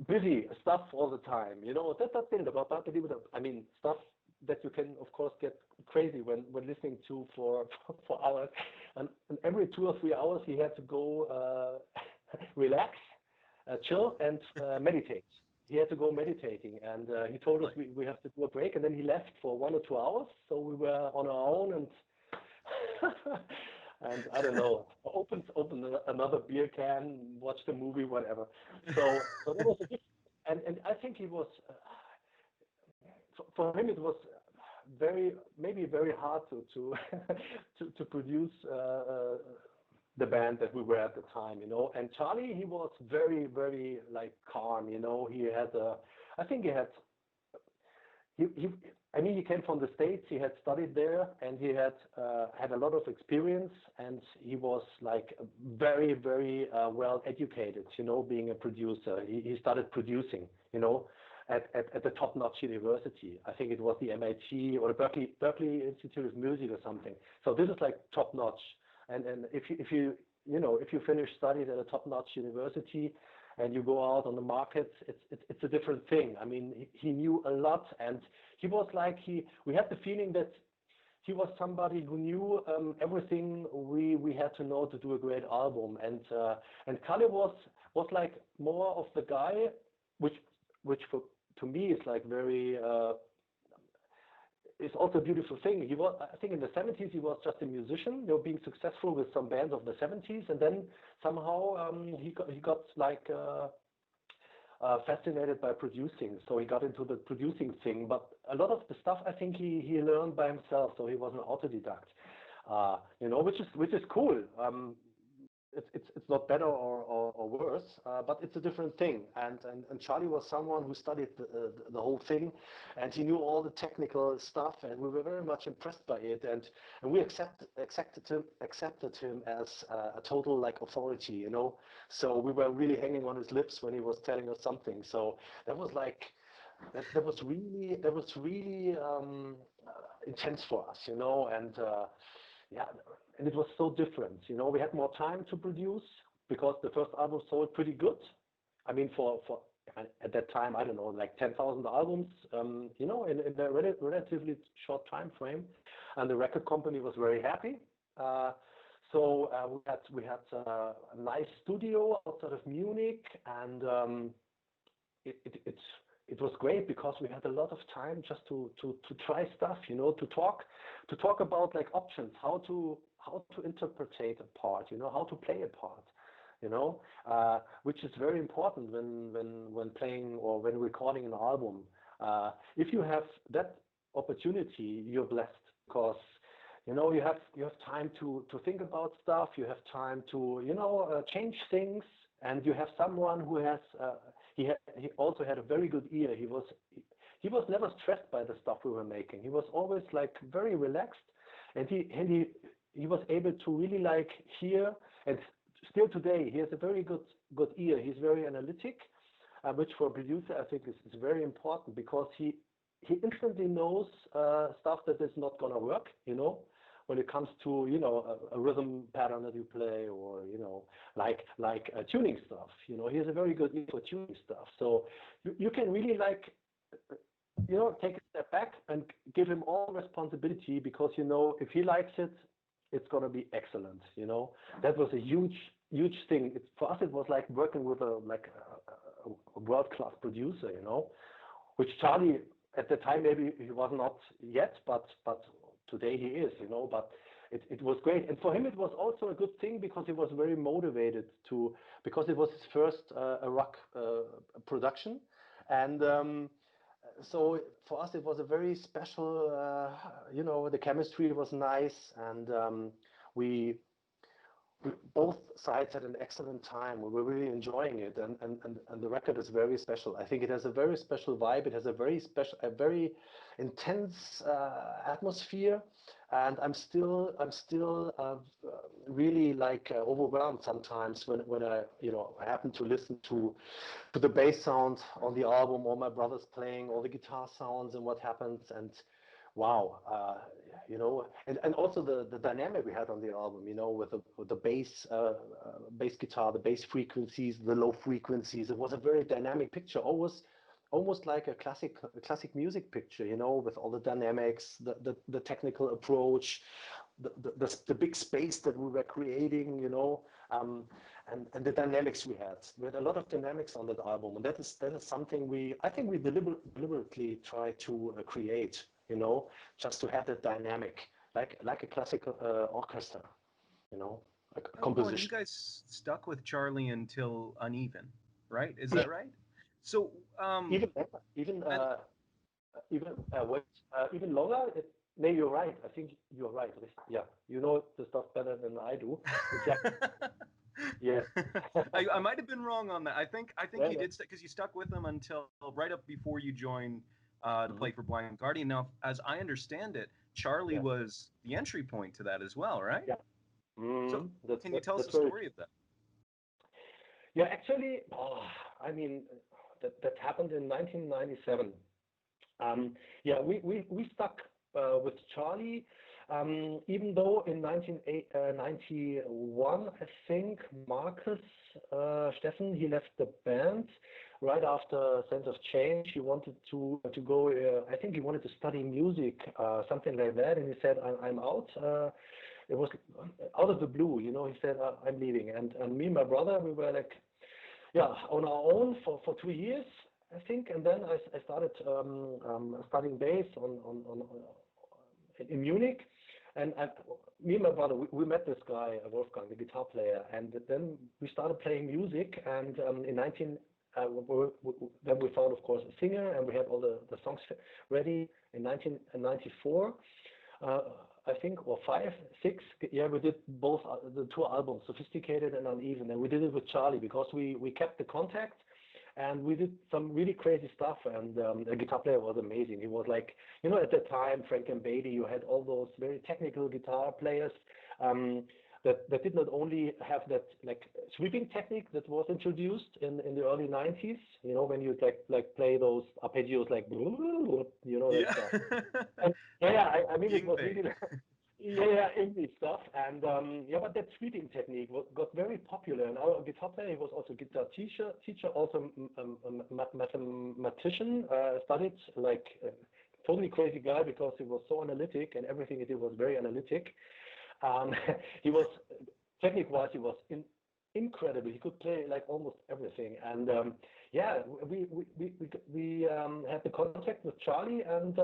busy stuff all the time. That's in the I mean stuff that you can of course get crazy when listening to for for hours, and every 2 or 3 hours he had to go relax, chill, and meditate. He had to go meditating, and he told us we have to do a break, and then he left for 1 or 2 hours. So we were on our own, and and I don't know, open another beer can, watch the movie, whatever. So that was a different, and I think he was for him it was maybe very hard to to produce the band that we were at the time, And Charlie, he was very, very like calm, He had I think he had he I mean he came from the States. He had studied there, and he had a lot of experience, and he was like very, very well educated, being a producer. He started producing, at the top-notch university. I think it was the MIT or the Berkeley Institute of Music or something. So this is like top-notch. And if you finish studies at a top-notch university and you go out on the market, it's a different thing. I mean, he knew a lot, and he was like we had the feeling that he was somebody who knew everything we had to know to do a great album. And Kalle was like more of the guy, which to me is like very. It's also a beautiful thing. He was, I think, in the 70s he was just a musician, being successful with some bands of the 70s, and then somehow he got like fascinated by producing, so he got into the producing thing. But a lot of the stuff I think he learned by himself, so he was an autodidact, which is cool. It's not better or worse, but it's a different thing. And Charlie was someone who studied the whole thing, and he knew all the technical stuff, and we were very much impressed by it. And we accepted him as a total like authority, So we were really hanging on his lips when he was telling us something. So that was like that was really intense for us, And yeah, and it was so different. We had more time to produce because the first album sold pretty good. I mean, for at that time, I don't know, like 10,000 albums, in a relatively short time frame, and the record company was very happy. So we had a nice studio outside of Munich, and it was great because we had a lot of time just to try stuff, to talk about like options, how to interpret a part, how to play a part, which is very important when playing or when recording an album. If you have that opportunity, you're blessed because you have time to think about stuff, you have time to change things, and you have someone who has he also had a very good ear. He was never stressed by the stuff we were making. He was always like very relaxed, and he was able to really like hear. And still today, he has a very good ear. He's very analytic, which for a producer I think is very important because he instantly knows stuff that is not gonna work. When it comes to a rhythm pattern that you play, or like tuning stuff. He has a very good ear for tuning stuff. So you can really like take a step back and give him all responsibility because if he likes it, it's gonna be excellent. That was a huge thing. For us it was like working with a world-class producer. Which Charlie at the time maybe he was not yet, but today he is, but it was great. And for him, it was also a good thing because he was very motivated because it was his first a rock production. And so for us, it was a very special, the chemistry was nice. And we both sides had an excellent time. We were really enjoying it, and the record is very special. I think it has a very special vibe. It has a very intense atmosphere, and I'm still really like overwhelmed sometimes when I happen to listen to the bass sound on the album, or my brothers playing, all the guitar sounds and what happens. And wow, and also the dynamic we had on the album, with the bass guitar, the bass frequencies, the low frequencies. It was a very dynamic picture, almost like a classic music picture, with all the dynamics, the technical approach, the big space that we were creating, and the dynamics we had. We had a lot of dynamics on that album, and that is something I think we deliberately try to create, just to have that dynamic, like a classical orchestra, like a composition. And you guys stuck with Charlie until Uneven, right? Is that right? So even longer. No, you're right. I think you're right. Yeah, you know the stuff better than I do. Exactly. Yeah. I might have been wrong on that. I think Yeah, you did, because you stuck with them until right up before you joined to play for Blind Guardian. Now, as I understand it, Charlie was the entry point to that as well, right? Yeah. So can you tell us the story of that? Yeah, actually, I mean, that happened in 1997. We stuck with Charlie, even though in 1991, I think, Marcus Steffen, he left the band right after Sense of Change. He wanted to go, I think he wanted to study music, something like that, and he said, I'm out. It was out of the blue, he said, I'm leaving. And me and my brother, we were like, on our own for 2 years, I think, and then I started studying bass in Munich, and me and my brother, we met this guy, Wolfgang, the guitar player, and then we started playing music, and then we found, of course, a singer, and we had all the songs ready in 1994. I think, or 5, 6, we did both the 2 albums, Sophisticated and Uneven, and we did it with Charlie because we kept the contact, and we did some really crazy stuff, and the guitar player was amazing. He was like, at that time, Frank and Beatty, you had all those very technical guitar players that did not only have that like sweeping technique that was introduced in the early 90s, when you like play those arpeggios like, that stuff. And I mean, it was really English stuff, and but that sweeping technique got very popular. And our guitar player, he was also guitar teacher, also mathematician, studied like totally crazy guy because he was so analytic, and everything he did was very analytic. He was technique-wise, he was incredible. He could play like almost everything, and we had the contact with Charlie, and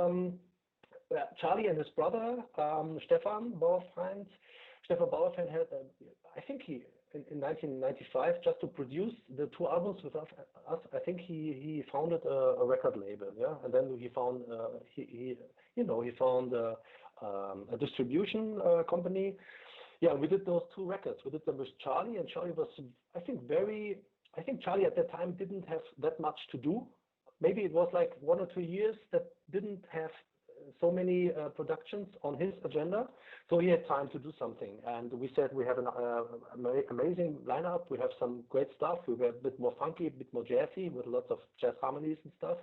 Charlie and his brother Stefan Bauerfeind. Stefan Bauerfeind had, I think in 1995, just to produce the 2 albums with us. I think he founded a record label, and then he found he found a distribution company. We did those 2 records. We did them with Charlie, and Charlie was, I think Charlie at that time didn't have that much to do. Maybe it was like 1 or 2 years that didn't have so many productions on his agenda, so he had time to do something. And we said we have an amazing lineup. We have some great stuff. We were a bit more funky, a bit more jazzy, with lots of jazz harmonies and stuff.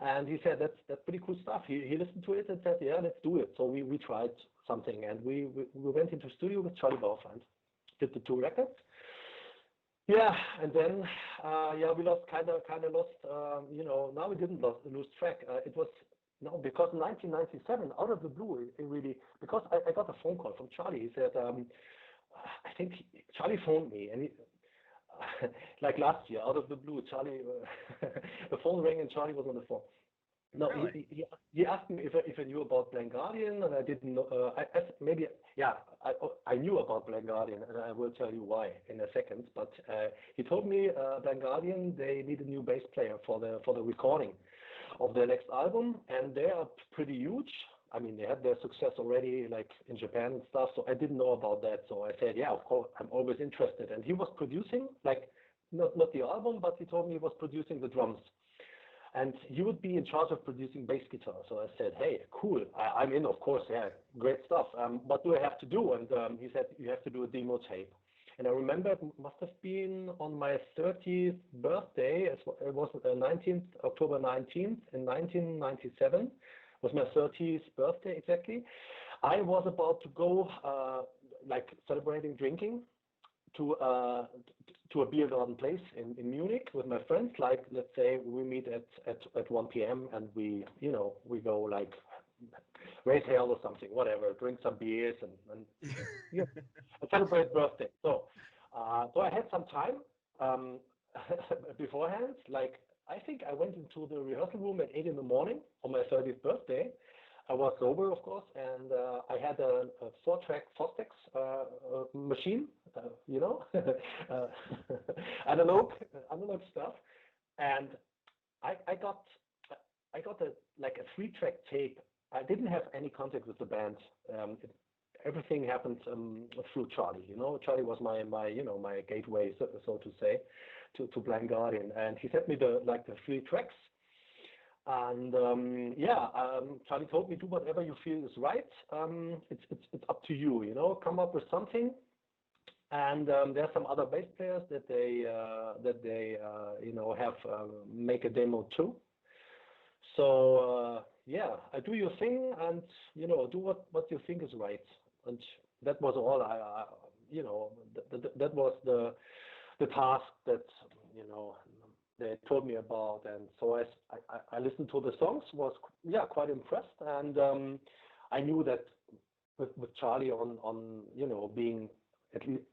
And he said that's pretty cool stuff. He listened to it and said, let's do it. So we tried something, and we went into studio with Charlie Bauerfeind, did the 2 records. And then we lost kind of lost. Now we didn't lose track. It was. No, because in 1997, out of the blue, it really, because I got a phone call from Charlie. He said, I think Charlie phoned me, and like last year, out of the blue, Charlie, the phone rang and Charlie was on the phone. No, Really? he asked me if I knew about Blind Guardian, and I didn't know. Maybe, yeah, I knew about Blind Guardian, and I will tell you why in a second. But he told me Blind Guardian, they need a new bass player for the recording of their next album, and they are pretty huge. I mean, they had their success already, like in Japan and stuff. So I didn't know about that. So I said, yeah, of course, I'm always interested. And he was producing, like, not the album, but he told me he was producing the drums. And he would be in charge of producing bass guitar. So I said, hey, cool, I'm in, of course, yeah, great stuff. What do I have to do? And he said, you have to do a demo tape. And I remember it must have been on my 30th birthday. It was October 19th in 1997. It was my 30th birthday exactly. I was about to go, like celebrating drinking to a beer garden place in Munich with my friends. Like, let's say we meet at 1 p.m. and we go like raise hell or something, whatever, drink some beers and yeah, celebrate birthday. So I had some time beforehand. Like, I think I went into the rehearsal room at 8 in the morning on my 30th birthday. I was sober, of course, and I had a 4-track Fostex machine, analog stuff, and I got a 3-track tape. I didn't have any contact with the band. Everything happened through Charlie. Charlie was my gateway, so to say, to Blind Guardian, and he sent me the 3 tracks. And Charlie told me, do whatever you feel is right. It's up to you. Come up with something. And there's some other bass players that they have make a demo too. So I do your thing, and do what you think is right. And that was all. That was the task that they told me about, and so I listened to the songs, was quite impressed, and I knew that with Charlie on being at least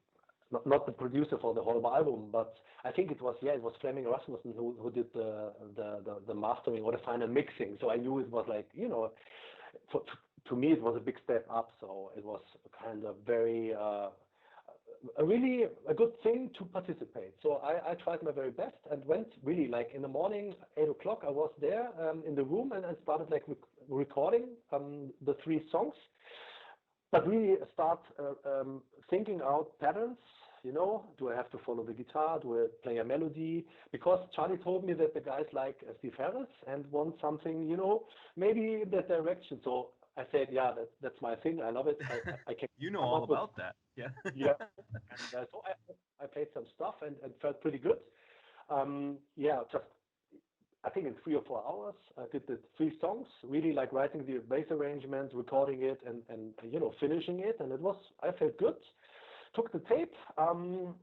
not the producer for the whole album, but I think it was Fleming Rasmussen who did the mastering or the final mixing. So I knew it was like to me it was a big step up. So it was kind of very a good thing to participate. So I tried my very best and went really like in the morning, 8 o'clock, I was there in the room and started like recording the 3 songs, but really start thinking out patterns. Do I have to follow the guitar? Do I play a melody? Because Charlie told me that the guys like Steve Harris and want something, maybe in that direction. So I said, yeah, that's my thing. I love it. I can all about that. Yeah. Yeah. And so I played some stuff and felt pretty good. Just I think in 3 or 4 hours, I did the 3 songs, really like writing the bass arrangement, recording it, and finishing it. And I felt good. Took the tape, and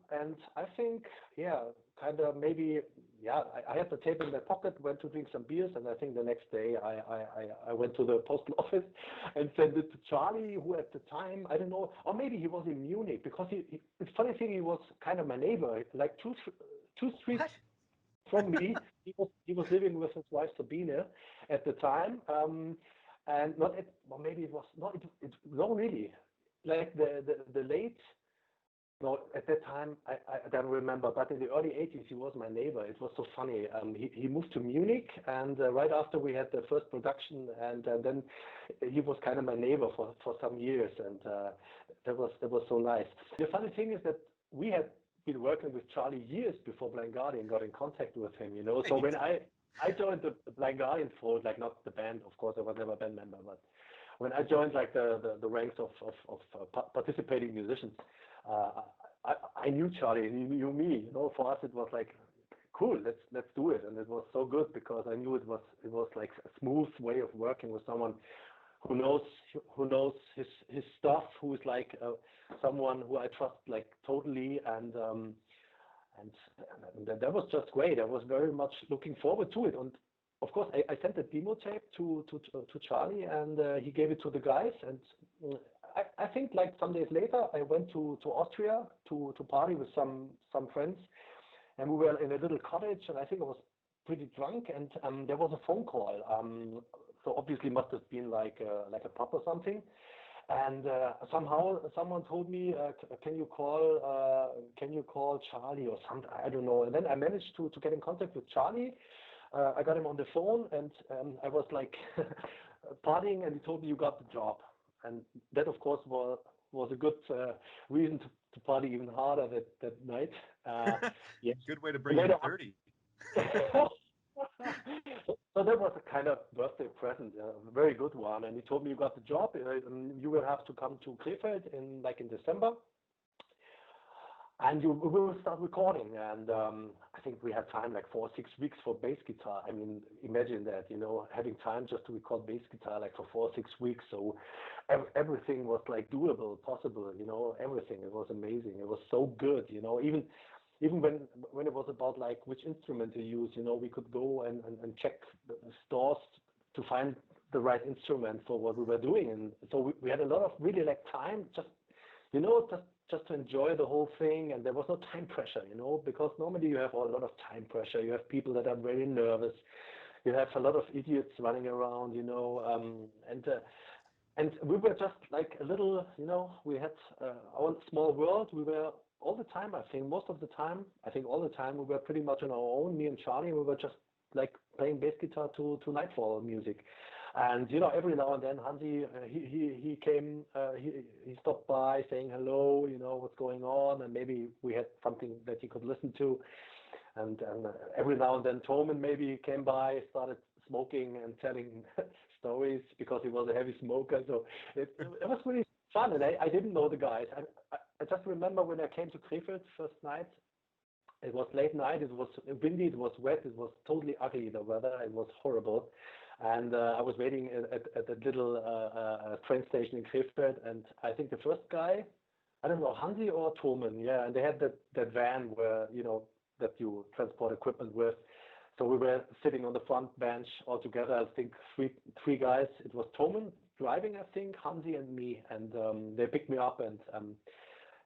I think, I had the tape in my pocket, went to drink some beers, and I think the next day I went to the postal office and sent it to Charlie, who at the time, I don't know, or maybe he was in Munich, because it's funny thing, he was kind of my neighbor, like two streets from me. He was living with his wife Sabine at the time, and not at, well, maybe it was not, no, really, like the late. No, at that time, I don't remember, but in the early 80s, he was my neighbor. It was so funny. He moved to Munich, and right after we had the first production, and then he was kind of my neighbor for some years, and that was so nice. The funny thing is that we had been working with Charlie years before Blind Guardian got in contact with him, So when I joined the Blind Guardian fold, like not the band, of course, I was never a band member, but when I joined like the ranks of participating musicians, I knew Charlie, and he knew me. For us it was like, cool, let's do it, and it was so good because I knew it was like a smooth way of working with someone who knows his stuff, who is like someone who I trust like totally, and that was just great. I was very much looking forward to it, and of course I sent the demo tape to Charlie, and he gave it to the guys, and I think like some days later I went to Austria to party with some friends, and we were in a little cottage, and I think it was pretty drunk, and there was a phone call. So obviously must have been like a pub or something. And somehow someone told me, can you call Charlie or something? I don't know. And then I managed to get in contact with Charlie. I got him on the phone, and I was like partying, and he told me you got the job. And that, of course, was a good reason to party even harder that night. Yeah. Good way to bring Later in 30. So that was a kind of birthday present, a very good one. And he told me you got the job. You will have to come to Krefeld in December, and we will start recording. And I think we had time like 4 or 6 weeks for bass guitar. I mean, imagine that, having time just to record bass guitar like for 4 or 6 weeks. So everything was like doable, possible. Everything. It was amazing. It was so good. Even when it was about like which instrument to use, we could go and check the stores to find the right instrument for what we were doing. And so we had a lot of really like time just to enjoy the whole thing. And there was no time pressure, because normally you have a lot of time pressure. You have people that are very nervous. You have a lot of idiots running around, and we were just like a little, we had our small world. We were all the time, all the time, we were pretty much on our own, me and Charlie. We were just like playing bass guitar to Nightfall music. And, every now and then, Hansi, he came, he stopped by saying hello, what's going on. And maybe we had something that he could listen to. And every now and then, Toman maybe came by, started smoking and telling stories because he was a heavy smoker. So it was really fun. And I didn't know the guys. I just remember when I came to Krefeld first night, it was late night, it was windy, it was wet, it was totally ugly, the weather, it was horrible. And I was waiting at a little train station in Krefeld, and I think the first guy, I don't know, Hansi or Toman, yeah, and they had that van where, that you transport equipment with. So we were sitting on the front bench all together, I think three guys. It was Toman driving, I think, Hansi and me, and they picked me up, and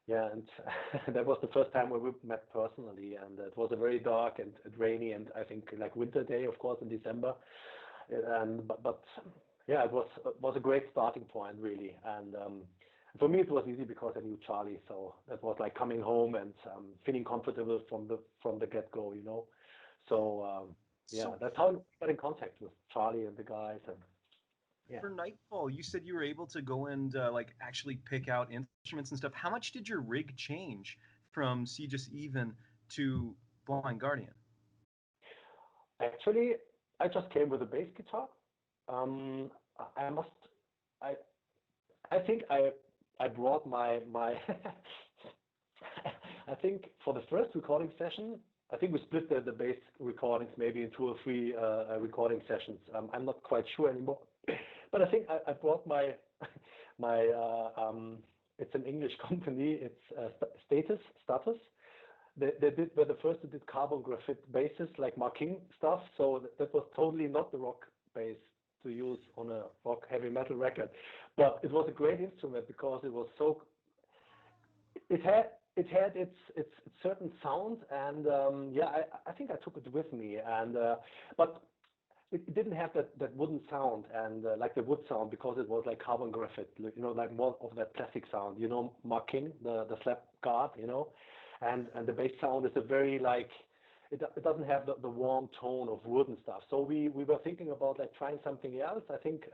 yeah, and that was the first time where we met personally, and it was a very dark and rainy, and I think like winter day, of course, in December. And but yeah, it was a great starting point, really. And for me, it was easy because I knew Charlie, so that was like coming home and feeling comfortable from the get go, So yeah, So that's how I got in contact with Charlie and the guys, and yeah. for Nightfall, you said you were able to go and like actually pick out instruments and stuff. How much did your rig change from Siegis Even to Blind Guardian? Actually, I just came with a bass guitar. Um, I must, I, I think I brought my I think for the first recording session, I think we split the bass recordings maybe in 2 or 3 recording sessions. I'm not quite sure anymore, but I think I brought my it's an English company. It's Status. Were the first that did carbon graphite basses, like marking stuff. So that was totally not the rock bass to use on a rock heavy metal record, but it was a great instrument because it was so. It had its certain sound, and yeah, I think I took it with me, and but it didn't have that wooden sound and like the wood sound because it was like carbon graphite, like more of that plastic sound, marking the slap guard, and the bass sound is a very like it doesn't have the warm tone of wood and stuff. So we were thinking about like trying something else. I think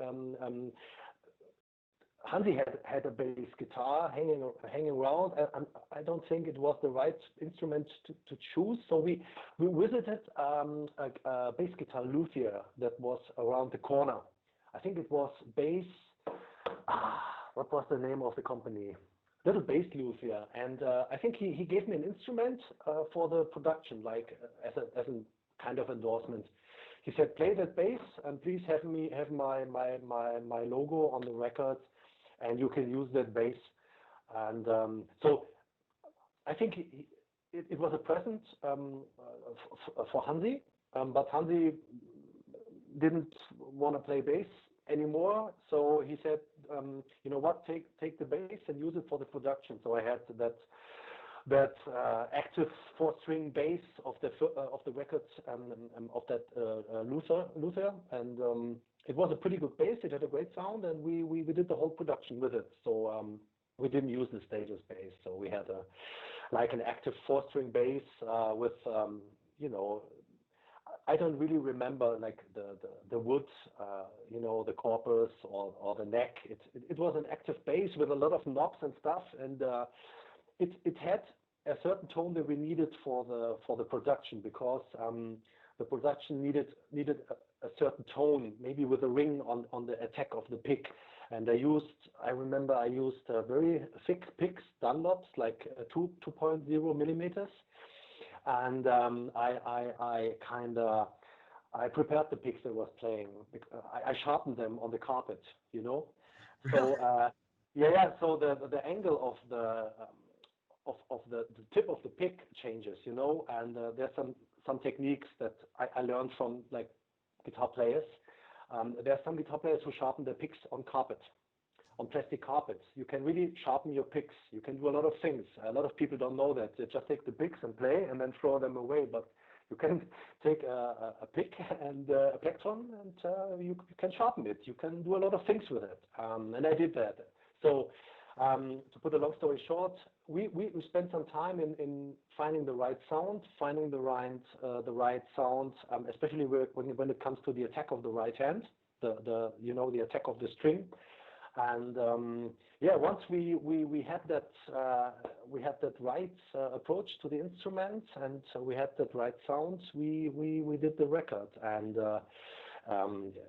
Hansi had a bass guitar hanging around. I don't think it was the right instrument to choose. So we visited a bass guitar luthier that was around the corner. I think it was bass. What was the name of the company? Little bass luthier, and I think he gave me an instrument for the production, like as a kind of endorsement. He said, "Play that bass, and please have my logo on the record, and you can use that bass." And so I think it was a present for Hansi, but Hansi didn't want to play bass anymore. So he said, "You know what? Take the bass and use it for the production." So I had that that active four-string bass of the record of that Luther, and it was a pretty good bass. It had a great sound, and we did the whole production with it. So we didn't use the stages bass, so we had an active four-string bass with I don't really remember like the wood, the corpus or the neck. It was an active bass with a lot of knobs and stuff, and it had a certain tone that we needed for the production, because the production needed a certain tone, maybe with a ring on the attack of the pick. And I remember I used very thick picks, Dunlops, like 2.0 millimeters. And I prepared the picks I was playing. I sharpened them on the carpet, So so the angle of the tip of the pick changes, and there's some techniques that I learned from like guitar players. There are some guitar players who sharpen their picks on carpet, on plastic carpets. You can really sharpen your picks. You can do a lot of things. A lot of people don't know that. They just take the picks and play and then throw them away. But you can take a pick and a plectron, and you can sharpen it. You can do a lot of things with it. And I did that. So to put a long story short, we spent some time in finding the right sound, finding the right sound, especially when it comes to the attack of the right hand, the attack of the string. And once we had that right approach to the instrument, and we had that right sound, we did the record, and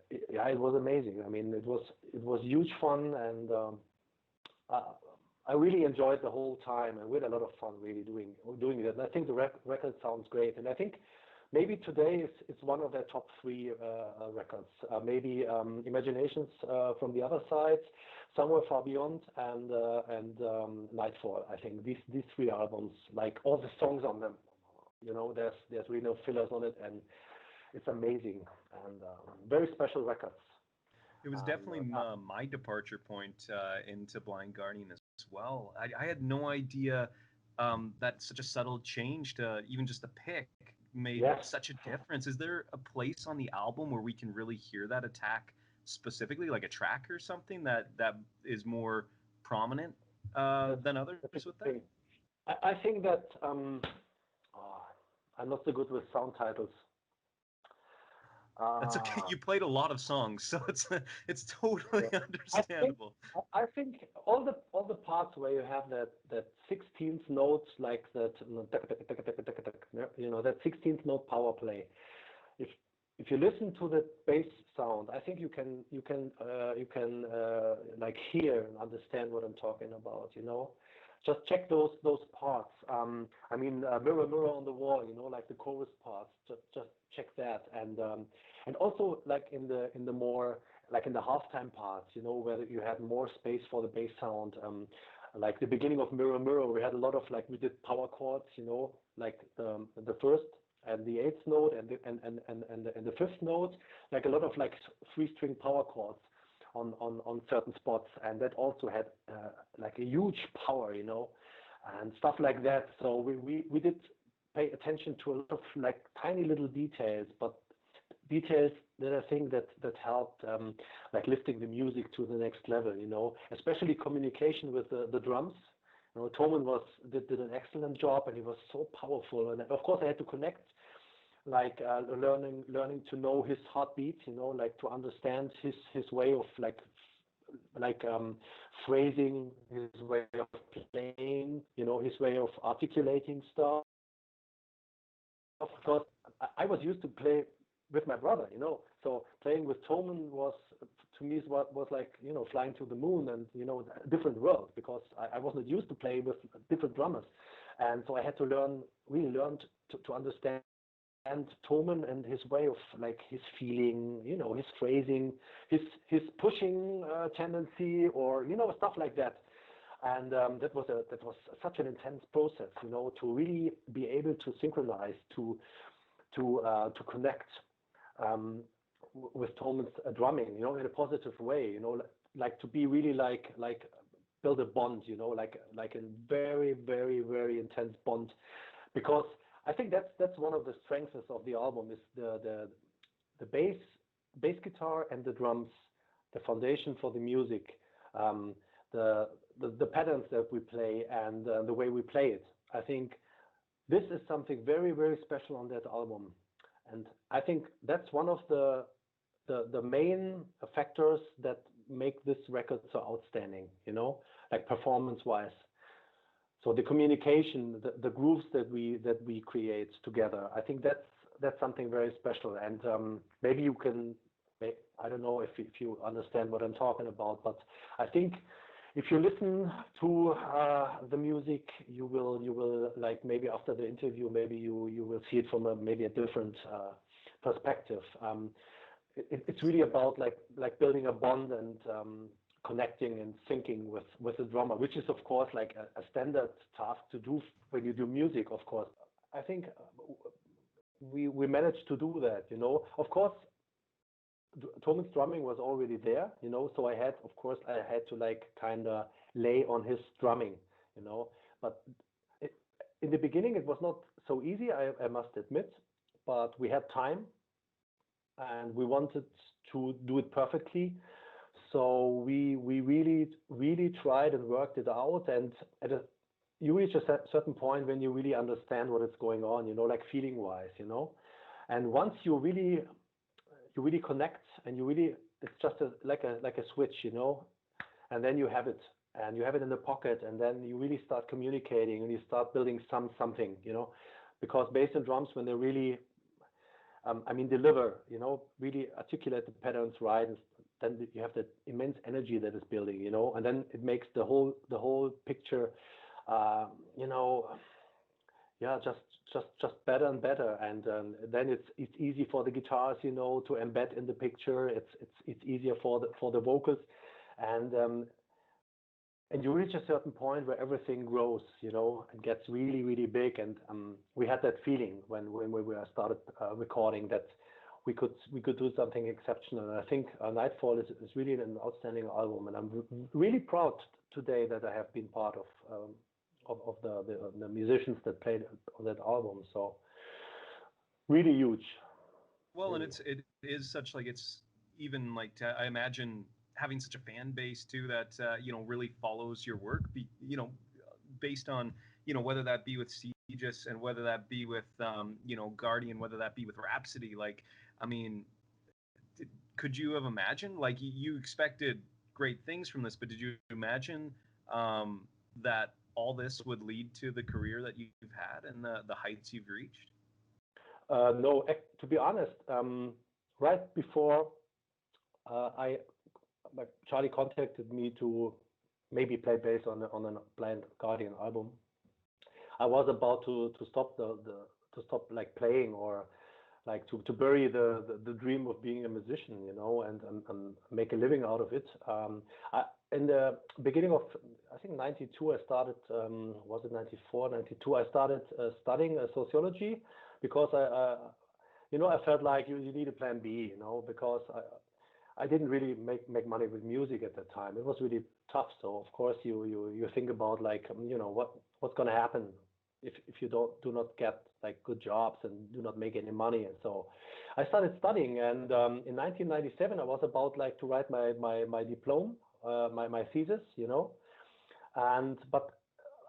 it was amazing. I mean, it was huge fun, and I really enjoyed the whole time, and we had a lot of fun really doing it. And I think the record sounds great, and I think maybe today it's one of their top three records. Maybe Imaginations from the other side, Somewhere Far Beyond, and Nightfall. I think these three albums, like all the songs on them, there's really no fillers on it, and it's amazing, and very special records. It was definitely my departure point into Blind Guardian as well. I had no idea that such a subtle change to even just a pick made such a difference. Is there a place on the album where we can really hear that attack specifically, like a track or something that is more prominent than others with that? I think that I'm not so good with sound titles. That's okay. You played a lot of songs, so it's totally understandable. I think all the parts where you have that 16th note, like that, that 16th note power play. If you listen to the bass sound, I think you can like hear and understand what I'm talking about. Just check those parts. I mean, Mirror, Mirror on the Wall, like the chorus parts. Just check that, and also like in the more like in the halftime parts, where you had more space for the bass sound. Like the beginning of Mirror, Mirror, we had a lot of like we did power chords, like the first and the eighth note and the fifth note, like a lot of like 3-string power chords on certain spots, and that also had like a huge power, and stuff like that. So we did pay attention to a lot of like tiny little details, but details that I think that helped like lifting the music to the next level, especially communication with the drums. Toman did an excellent job, and he was so powerful. And of course I had to connect, like learning to know his heartbeat, like to understand his way of like phrasing, his way of playing, his way of articulating stuff. Of course, I was used to play with my brother, so playing with Toman was, to me, was like, flying to the moon, and, a different world, because I wasn't used to play with different drummers. And so I had to really learn to understand Toman and his way of like his feeling, his phrasing, his pushing tendency, or, stuff like that. And that was such an intense process, to really be able to synchronize, to connect with Toman's drumming, in a positive way, like to be really like build a bond, like a very, very, very intense bond, because I think that's one of the strengths of the album is the bass guitar and the drums, the foundation for the music, the patterns that we play and the way we play it. I think this is something very, very special on that album, and I think that's one of the main factors that make this record so outstanding, like performance-wise. So the communication, the grooves that we create together, I think that's something very special. And maybe you can, I don't know if you understand what I'm talking about, but I think if you listen to the music, you will like, maybe after the interview, maybe you will see it from maybe a different perspective. It's really about like building a bond and connecting and syncing with the drummer, which is of course like a standard task to do when you do music. Of course, I think we managed to do that. Of course, Tomic's drumming was already there. So I had to like kind of lay on his drumming. But in the beginning it was not so easy. I must admit, but we had time and we wanted to do it perfectly. So we really, really tried and worked it out. And you reach a certain point when you really understand what is going on, like feeling wise, And once you really connect and it's just like a switch, and then you have it and you have it in the pocket, and then you really start communicating and you start building something, because bass and drums, when they really, deliver, really articulate the patterns right, and then you have that immense energy that is building, and then it makes the whole picture, just better and better. And then it's easy for the guitars, to embed in the picture. It's easier for the vocals, and you reach a certain point where everything grows, and gets really, really big. And we had that feeling when we started recording that we could do something exceptional. And I think Nightfall is really an outstanding album, and I'm really proud today that I have been part of the musicians that played on that album. So really huge. Well, really. And it is such like, it's even like I imagine having such a fan base too that really follows your work, based on whether that be with Siegis and whether that be with Guardian, whether that be with Rhapsody. Like, I mean, could you have imagined, like, you expected great things from this, but did you imagine that all this would lead to the career that you've had and the heights you've reached? No, to be honest, right before Charlie contacted me to maybe play bass on a Blind Guardian album, I was about to stop like playing, or like to bury the dream of being a musician, and make a living out of it. In the beginning of, I think, 92, I started, was it 94, 92, I started studying sociology, because I felt like you need a plan B, because I didn't really make money with music at that time. It was really tough. So of course you think about, like, what's going to happen if you do not get like good jobs and do not make any money. And so I started studying, and in 1997 I was about like to write my diploma, my thesis, but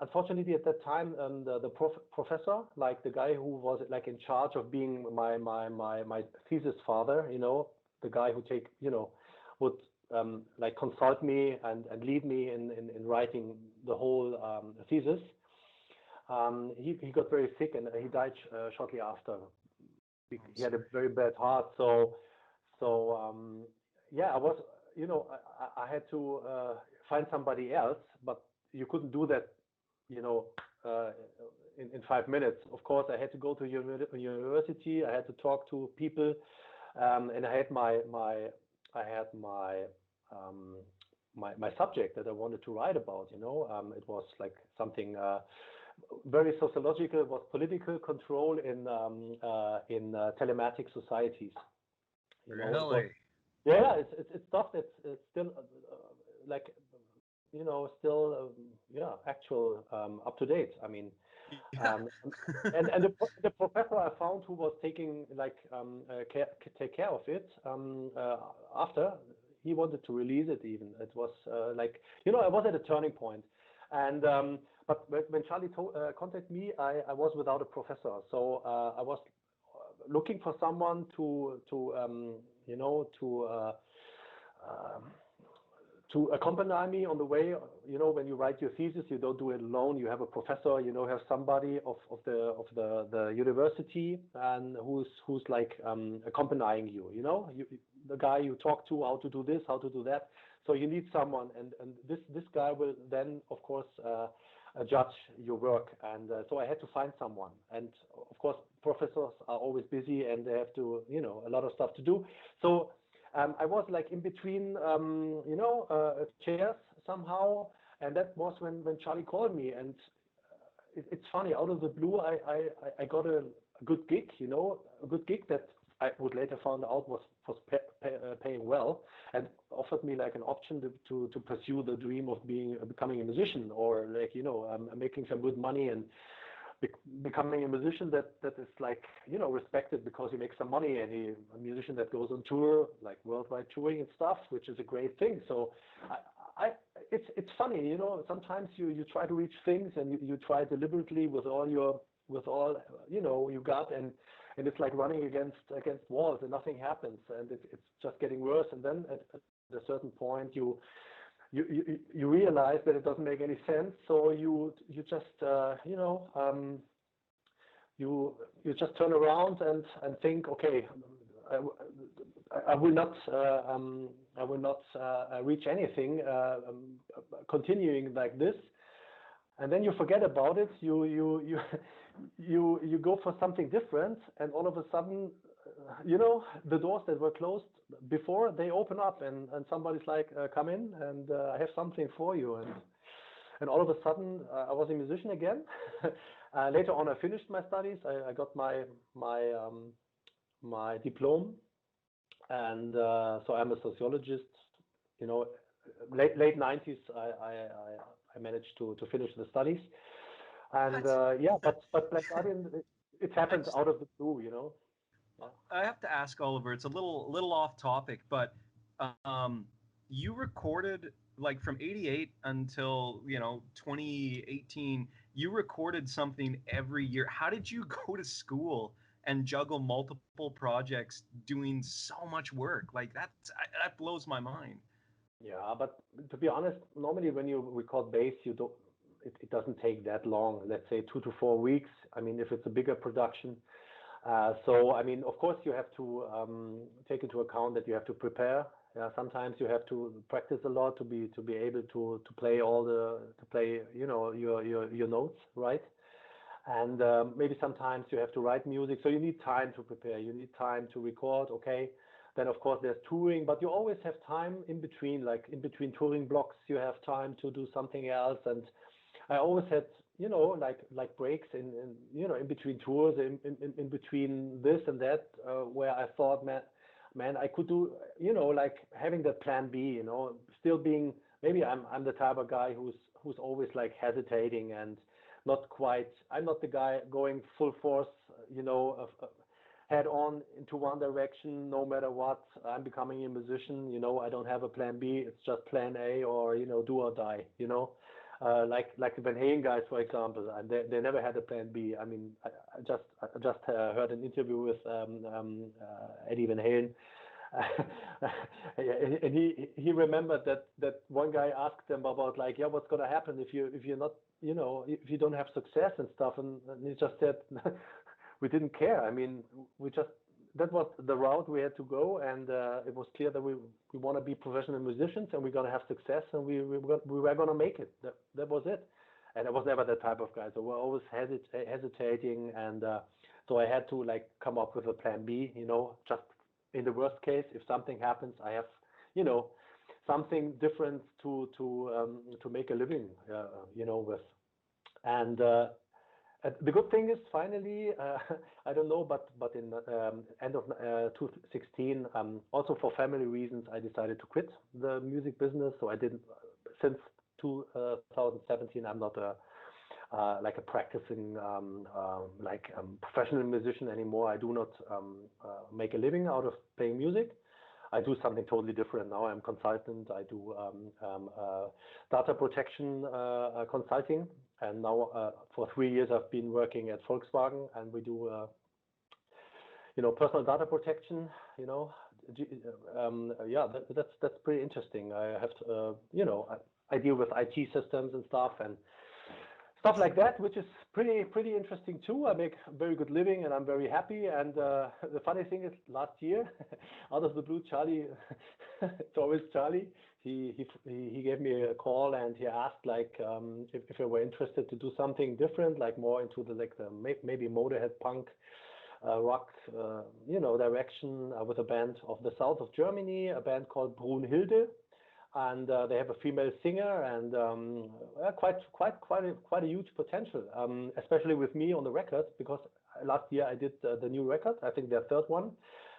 unfortunately at that time the professor, like the guy who was like in charge of being my thesis father, the guy who would like consult me and lead me in writing the whole thesis. He got very sick, and he died shortly after. He had a very bad heart. So yeah, I was, I had to find somebody else, but you couldn't do that, in 5 minutes. Of course, I had to go to university. I had to talk to people, and I had my subject that I wanted to write about. It was like something very sociological. It was political control in telematic societies. Really? Yeah, it's stuff that's still like still actual, up to date. I mean, Yeah. um, and the professor I found who was taking take care of it, after he wanted to release it. Even it was I was at a turning point, and but when Charlie contacted me, I was without a professor, so I was looking for someone um, to accompany me on the way. When you write your thesis, you don't do it alone. You have a professor, have somebody of the university, and who's like accompanying you. The guy you talk to, how to do this, how to do that. So you need someone, and this guy will then, of course, judge your work. And so I had to find someone. And of course, professors are always busy, and they have to, a lot of stuff to do. So I was like in between, chairs somehow, and that was when Charlie called me. And it's funny, out of the blue, I got a good gig, a good gig that I would later find out was paying well, and offered me like an option to pursue the dream of becoming a musician, or making some good money and becoming a musician that is like respected because he makes some money, and a musician that goes on tour, like worldwide touring and stuff, which is a great thing. So it's funny, sometimes you try to reach things, and you try deliberately with all you got, and it's like running against walls, and nothing happens, and it's just getting worse. And then at a certain point you realize that it doesn't make any sense, so you just you just turn around and think, okay, I will not reach anything continuing like this. And then you forget about it. You go for something different, and all of a sudden, the doors that were closed before, they open up, and somebody's like, come in, and I have something for you. And all of a sudden, I was a musician again. Later on, I finished my studies. I got my diploma, and so I'm a sociologist. Late 90s, I managed to finish the studies. And but Black Guardian, it I happened just out of the blue. Yeah. I have to ask Oliver. It's a little off topic, but um, you recorded like from '88 until 2018. You recorded something every year. How did you go to school and juggle multiple projects, doing so much work? Like that blows my mind. Yeah, but to be honest, normally when you record bass, you don't. It doesn't take that long. Let's say 2 to 4 weeks. I mean, if it's a bigger production. So I mean, of course, you have to take into account that you have to prepare. Sometimes you have to practice a lot to be able to play your notes right. And maybe sometimes you have to write music, so you need time to prepare. You need time to record. Okay. Then of course there's touring, but you always have time in between, like in between touring blocks, you have time to do something else. And I always had, like breaks in between tours, in between this and that, where I thought, man, I could do, like having that plan B, still being, maybe I'm the type of guy who's always like hesitating and not quite, I'm not the guy going full force, head on into one direction, no matter what. I'm becoming a musician, I don't have a plan B. It's just plan A, or, do or die, like the Van Halen guys, for example, and they never had a plan B. I mean, I just heard an interview with Eddie Van Halen, and he remembered that one guy asked them about, like, yeah, what's gonna happen if you're not, if you don't have success and stuff, and he just said, we didn't care. I mean, that was the route we had to go, and it was clear that we want to be professional musicians, and we're going to have success, and we were going to make it. That was it. And I was never that type of guy, so we're always hesitating, and so I had to like come up with a plan B. Just in the worst case, if something happens, I have something different to make a living with. And the good thing is, finally, I don't know, but in end of 2016, also for family reasons, I decided to quit the music business. So I didn't, since 2017. I'm not a like a practicing professional musician anymore. I do not make a living out of playing music. I do something totally different now. I'm consultant. I do data protection consulting, and now for 3 years I've been working at Volkswagen, and we do personal data protection. That's pretty interesting. I have to, I deal with IT systems and stuff like that, which is pretty interesting too. I make a very good living, and I'm very happy. And the funny thing is, last year, out of the blue, Charlie, it's always Charlie. He gave me a call, and he asked if I were interested to do something different, like more into the maybe Motorhead punk rock direction with a band of the south of Germany, a band called Brunhilde. And they have a female singer, and quite a huge potential, especially with me on the record, because last year I did the new record, I think their third one,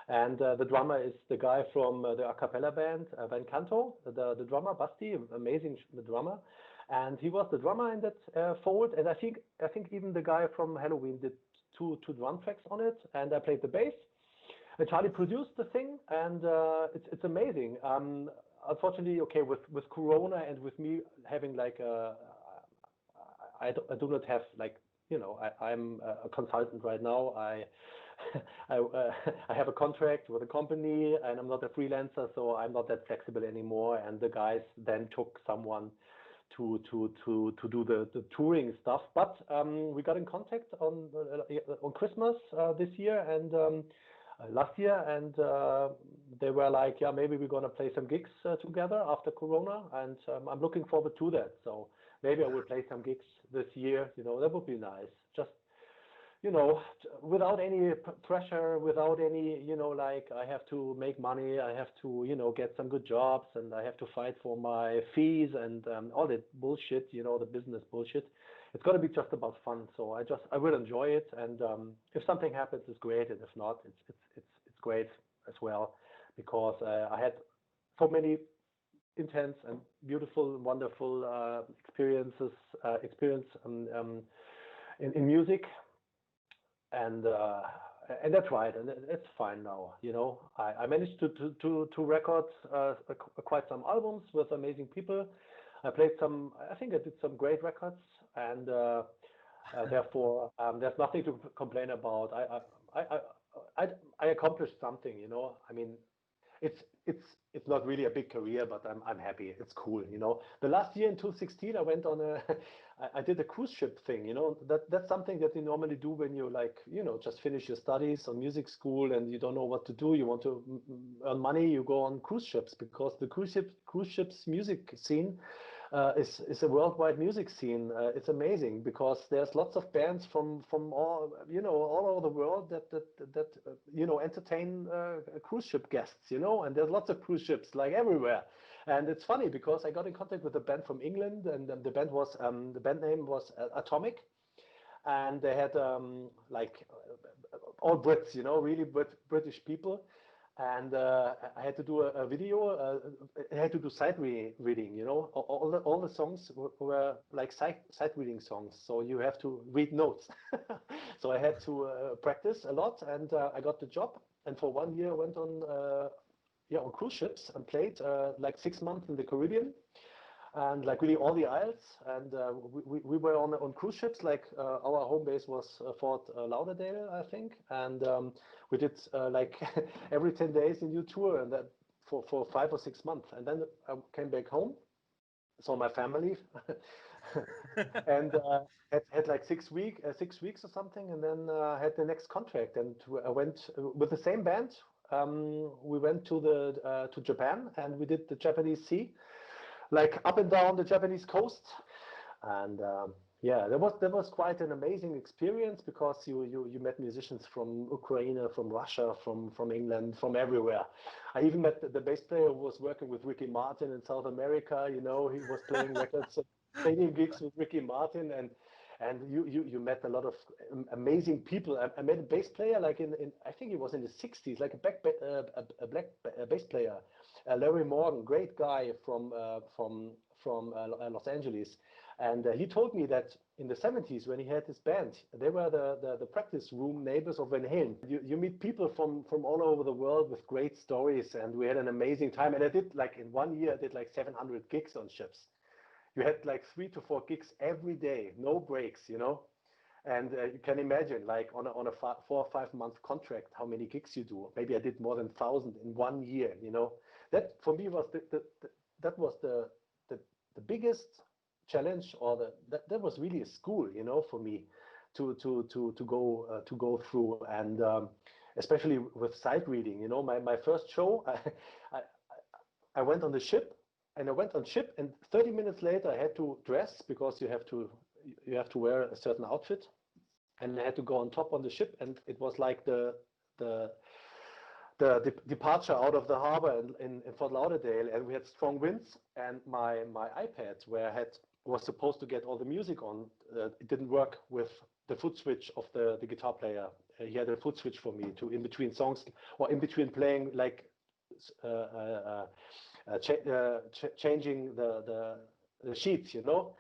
and the drummer is the guy from the a cappella band Van Canto, the drummer Basti, amazing the drummer, and he was the drummer in that fold, and I think even the guy from Halloween did two drum tracks on it, and I played the bass. And Charlie produced the thing, and it's amazing. Unfortunately, okay, with Corona and with me having I do not have I'm a consultant right now. I have a contract with a company, and I'm not a freelancer, so I'm not that flexible anymore. And the guys then took someone to do the touring stuff. But we got in contact on Christmas this year and last year, and they were like, yeah, maybe we're gonna play some gigs together after Corona, and I'm looking forward to that. So maybe I will play some gigs this year. That would be nice. Just without any pressure, without any I have to make money, I have to get some good jobs, and I have to fight for my fees and all that bullshit. The business bullshit. It's got to be just about fun. So I will enjoy it, and if something happens, it's great, and if not, it's great as well, because I had so many intense and beautiful, wonderful experience in music, and that's right, and it's fine now. I managed to record quite some albums with amazing people. I think I did some great records, and therefore there's nothing to complain about. I accomplished something. I mean, it's not really a big career, but I'm happy. It's cool. The last year in 2016, I went on I did a cruise ship thing. That's something that you normally do when you just finish your studies on music school and you don't know what to do. You want to earn money. You go on cruise ships, because the cruise ships music scene is a worldwide music scene. It's amazing, because there's lots of bands from all all over the world that entertain cruise ship guests, and there's lots of cruise ships everywhere. And it's funny, because I got in contact with a band from England, and the band name was Atomic, and they had all Brits, really British people. And I had to do a video. I had to do sight reading. All the songs were like sight reading songs. So you have to read notes. So I had to practice a lot, and I got the job. And for 1 year, I went on cruise ships and played 6 months in the Caribbean, and really all the isles. And we were on cruise ships. Our home base was Fort Lauderdale, I think, and we did every 10 days a new tour, and that for 5 or 6 months. And then I came back home, saw my family, and had 6 weeks or something, and then had the next contract, and I went with the same band. We went to Japan, and we did the Japanese Sea, up and down the Japanese coast, and that was quite an amazing experience, because you met musicians from Ukraine, from Russia, from England, from everywhere. I even met the bass player who was working with Ricky Martin in South America. He was playing records, playing gigs with Ricky Martin, and you met a lot of amazing people. I met a bass player in I think he was in the 60s, a black bass player, Larry Morgan, great guy from Los Angeles, and he told me that in the 70s when he had his band, they were the practice room neighbors of Van Halen. You meet people from all over the world with great stories, and we had an amazing time. And I did like in 1 year, I did like 700 gigs on ships. You had like 3 to 4 gigs every day, no breaks, you know. And you can imagine, like on a 4 or 5 month contract, how many gigs you do. Maybe I did more than 1,000 in 1 year, you know. That for me was that was the biggest challenge, or that was really a school, you know, for me to go through, and especially with sight reading, you know. My first show, I I went on the ship, and I went on ship, and 30 minutes later I had to dress, because you have to wear a certain outfit, and I had to go on top on the ship, and it was like the departure out of the harbor in Fort Lauderdale, and we had strong winds, and my iPad, where I was supposed to get all the music on, it didn't work with the foot switch of the guitar player. He had a foot switch for me to in between songs, or in between playing, like changing the sheets, you know,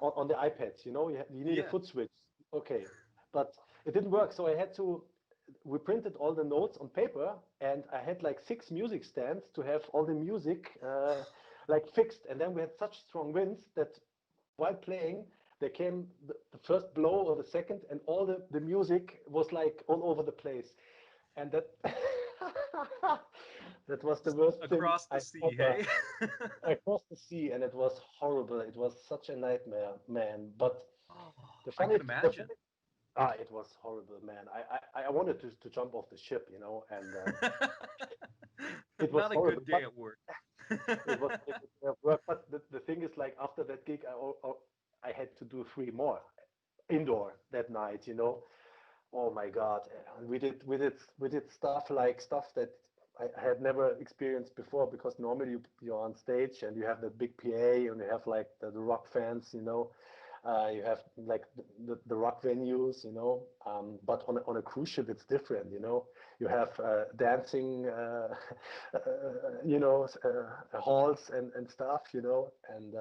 on the iPads, you know, you need a foot switch. Okay, but it didn't work, so we printed all the notes on paper, and I had like 6 music stands to have all the music like fixed. And then we had such strong winds that while playing, there came the first blow or the second, and all the music was like all over the place. And that that was the worst Across the sea, hey? Across the sea, and it was horrible. It was such a nightmare, man. But Oh, the I funny, can imagine. it was horrible, man. I wanted to jump off the ship, you know, and it was Not a horrible. good day at work. It was not a good day of work. But the thing is, like after that gig, I had to do 3 more indoor that night, you know. Oh my God, we did stuff that I had never experienced before, because normally you're on stage and you have the big PA, and you have like the rock fans, you know. You have like the rock venues, you know, but on a cruise ship it's different, you know. You have dancing, you know, halls and stuff, you know, and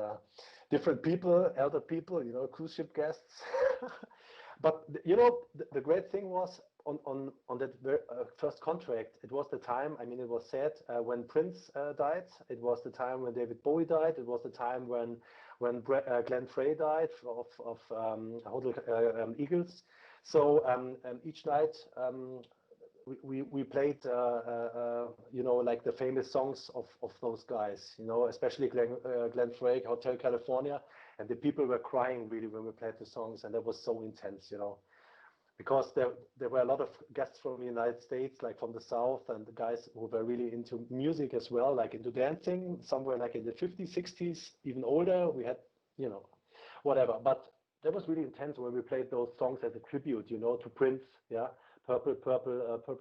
different people, elder people, you know, cruise ship guests. But you know, the great thing was on that first contract, it was the time. I mean, it was sad when Prince died. It was the time when David Bowie died. It was the time when Glenn Frey died of Hotel Eagles. So each night we played you know, like the famous songs of those guys, you know, especially Glenn Frey, Hotel California, and the people were crying really when we played the songs, and that was so intense, you know, because there were a lot of guests from the United States, like from the South, and the guys who were really into music as well, like into dancing, somewhere like in the 50s, 60s, even older. We had, you know, whatever. But that was really intense when we played those songs as a tribute, you know, to Prince. Yeah, Purple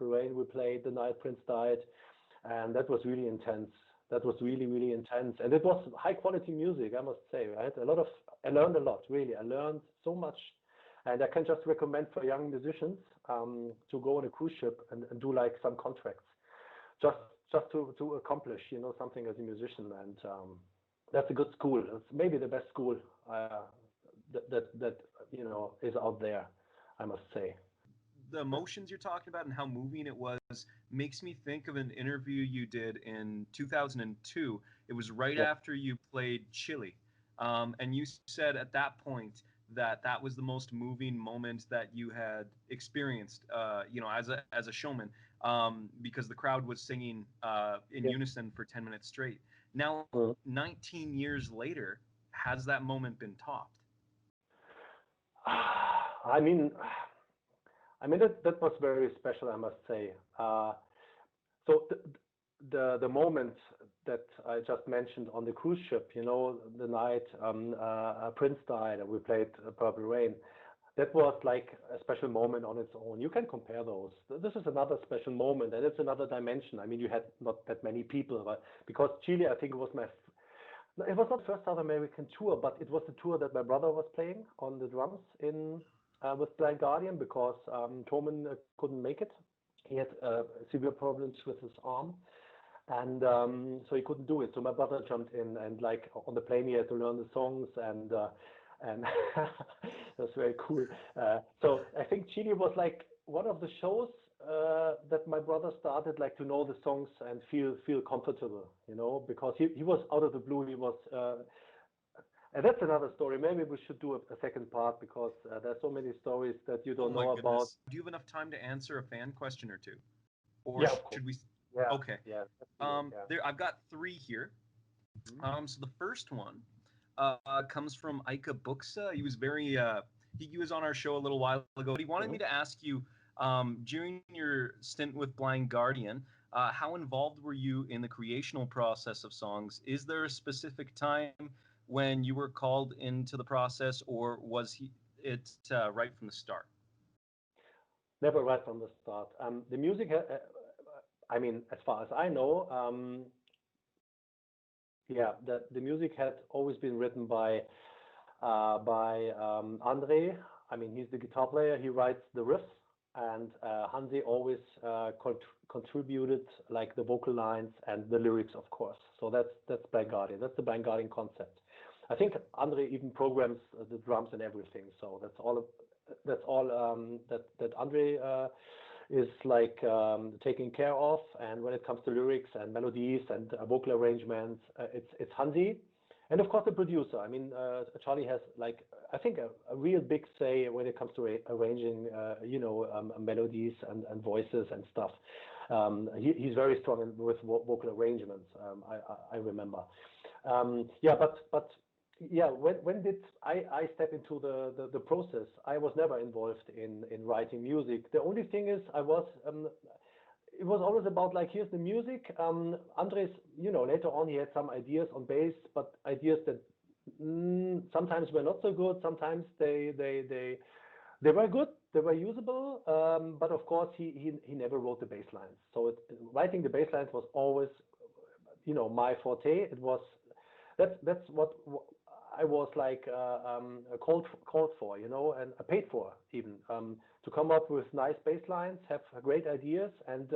Rain. We played the night Prince died, and that was really intense. That was really, really intense, and it was high quality music, I must say. Right, I learned a lot. Really, I learned so much. And I can just recommend for young musicians to go on a cruise ship and do like some contracts, just to accomplish, you know, something as a musician. And that's a good school. It's maybe the best school that you know is out there, I must say. The emotions you're talking about and how moving it was makes me think of an interview you did in 2002. It was right Yeah. after you played Chile. And you said at that point that that was the most moving moment that you had experienced, you know, as a showman, because the crowd was singing in Yeah. unison for 10 minutes straight. Now, Mm. 19 years later, has that moment been topped? I mean, that was very special, I must say. So the moment that I just mentioned on the cruise ship, you know, the night Prince died and we played Purple Rain, that was like a special moment on its own. You can compare those. This is another special moment, and it's another dimension. I mean, you had not that many people, but because Chile, I think it was it was not first South American tour, but it was the tour that my brother was playing on the drums in with Blind Guardian, because Toman couldn't make it. He had severe problems with his arm, and so he couldn't do it. So my brother jumped in, and like on the plane he had to learn the songs, and that's very cool. So I think Chile was like one of the shows that my brother started like to know the songs and feel comfortable, because he was out of the blue. He was, and that's another story. Maybe we should do a second part because there's so many stories that you Oh don't my know goodness. about. Do you have enough time to answer a fan question or two? Or Yeah, of course. should we? Yeah, Okay. yeah, let's do it, yeah. There, I've got three here. Mhm. So the first one comes from Ika Buxa. He was he was on our show a little while ago. But he wanted me Mhm. to ask you, during your stint with Blind Guardian, how involved were you in the creational process of songs? Is there a specific time when you were called into the process, or was it right from the start? Never right from the start. The music, I mean, as far as I know, yeah, the music had always been written by Andre. I mean, he's the guitar player. He writes the riffs, and Hansi always contributed like the vocal lines and the lyrics, of course. So that's Blind Guardian. That's the Blind Guardian concept. I think Andre even programs the drums and everything. So that's all. That Andre is like taking care of. And when it comes to lyrics and melodies and vocal arrangements, it's Hansi. And of course the producer. I mean, Charlie has like I think a real big say when it comes to arranging, melodies and voices and stuff. He's very strong with vocal arrangements. I remember. Yeah, but yeah, when did I step into the process? I was never involved in writing music. The only thing is it was always about like here's the music. Andres, later on he had some ideas on bass, but ideas that sometimes were not so good. Sometimes they were good, they were usable, but of course he never wrote the bass lines. So writing the bass lines was always my forte. It was that's what I was like called for, and paid for even to come up with nice bass lines, have great ideas, and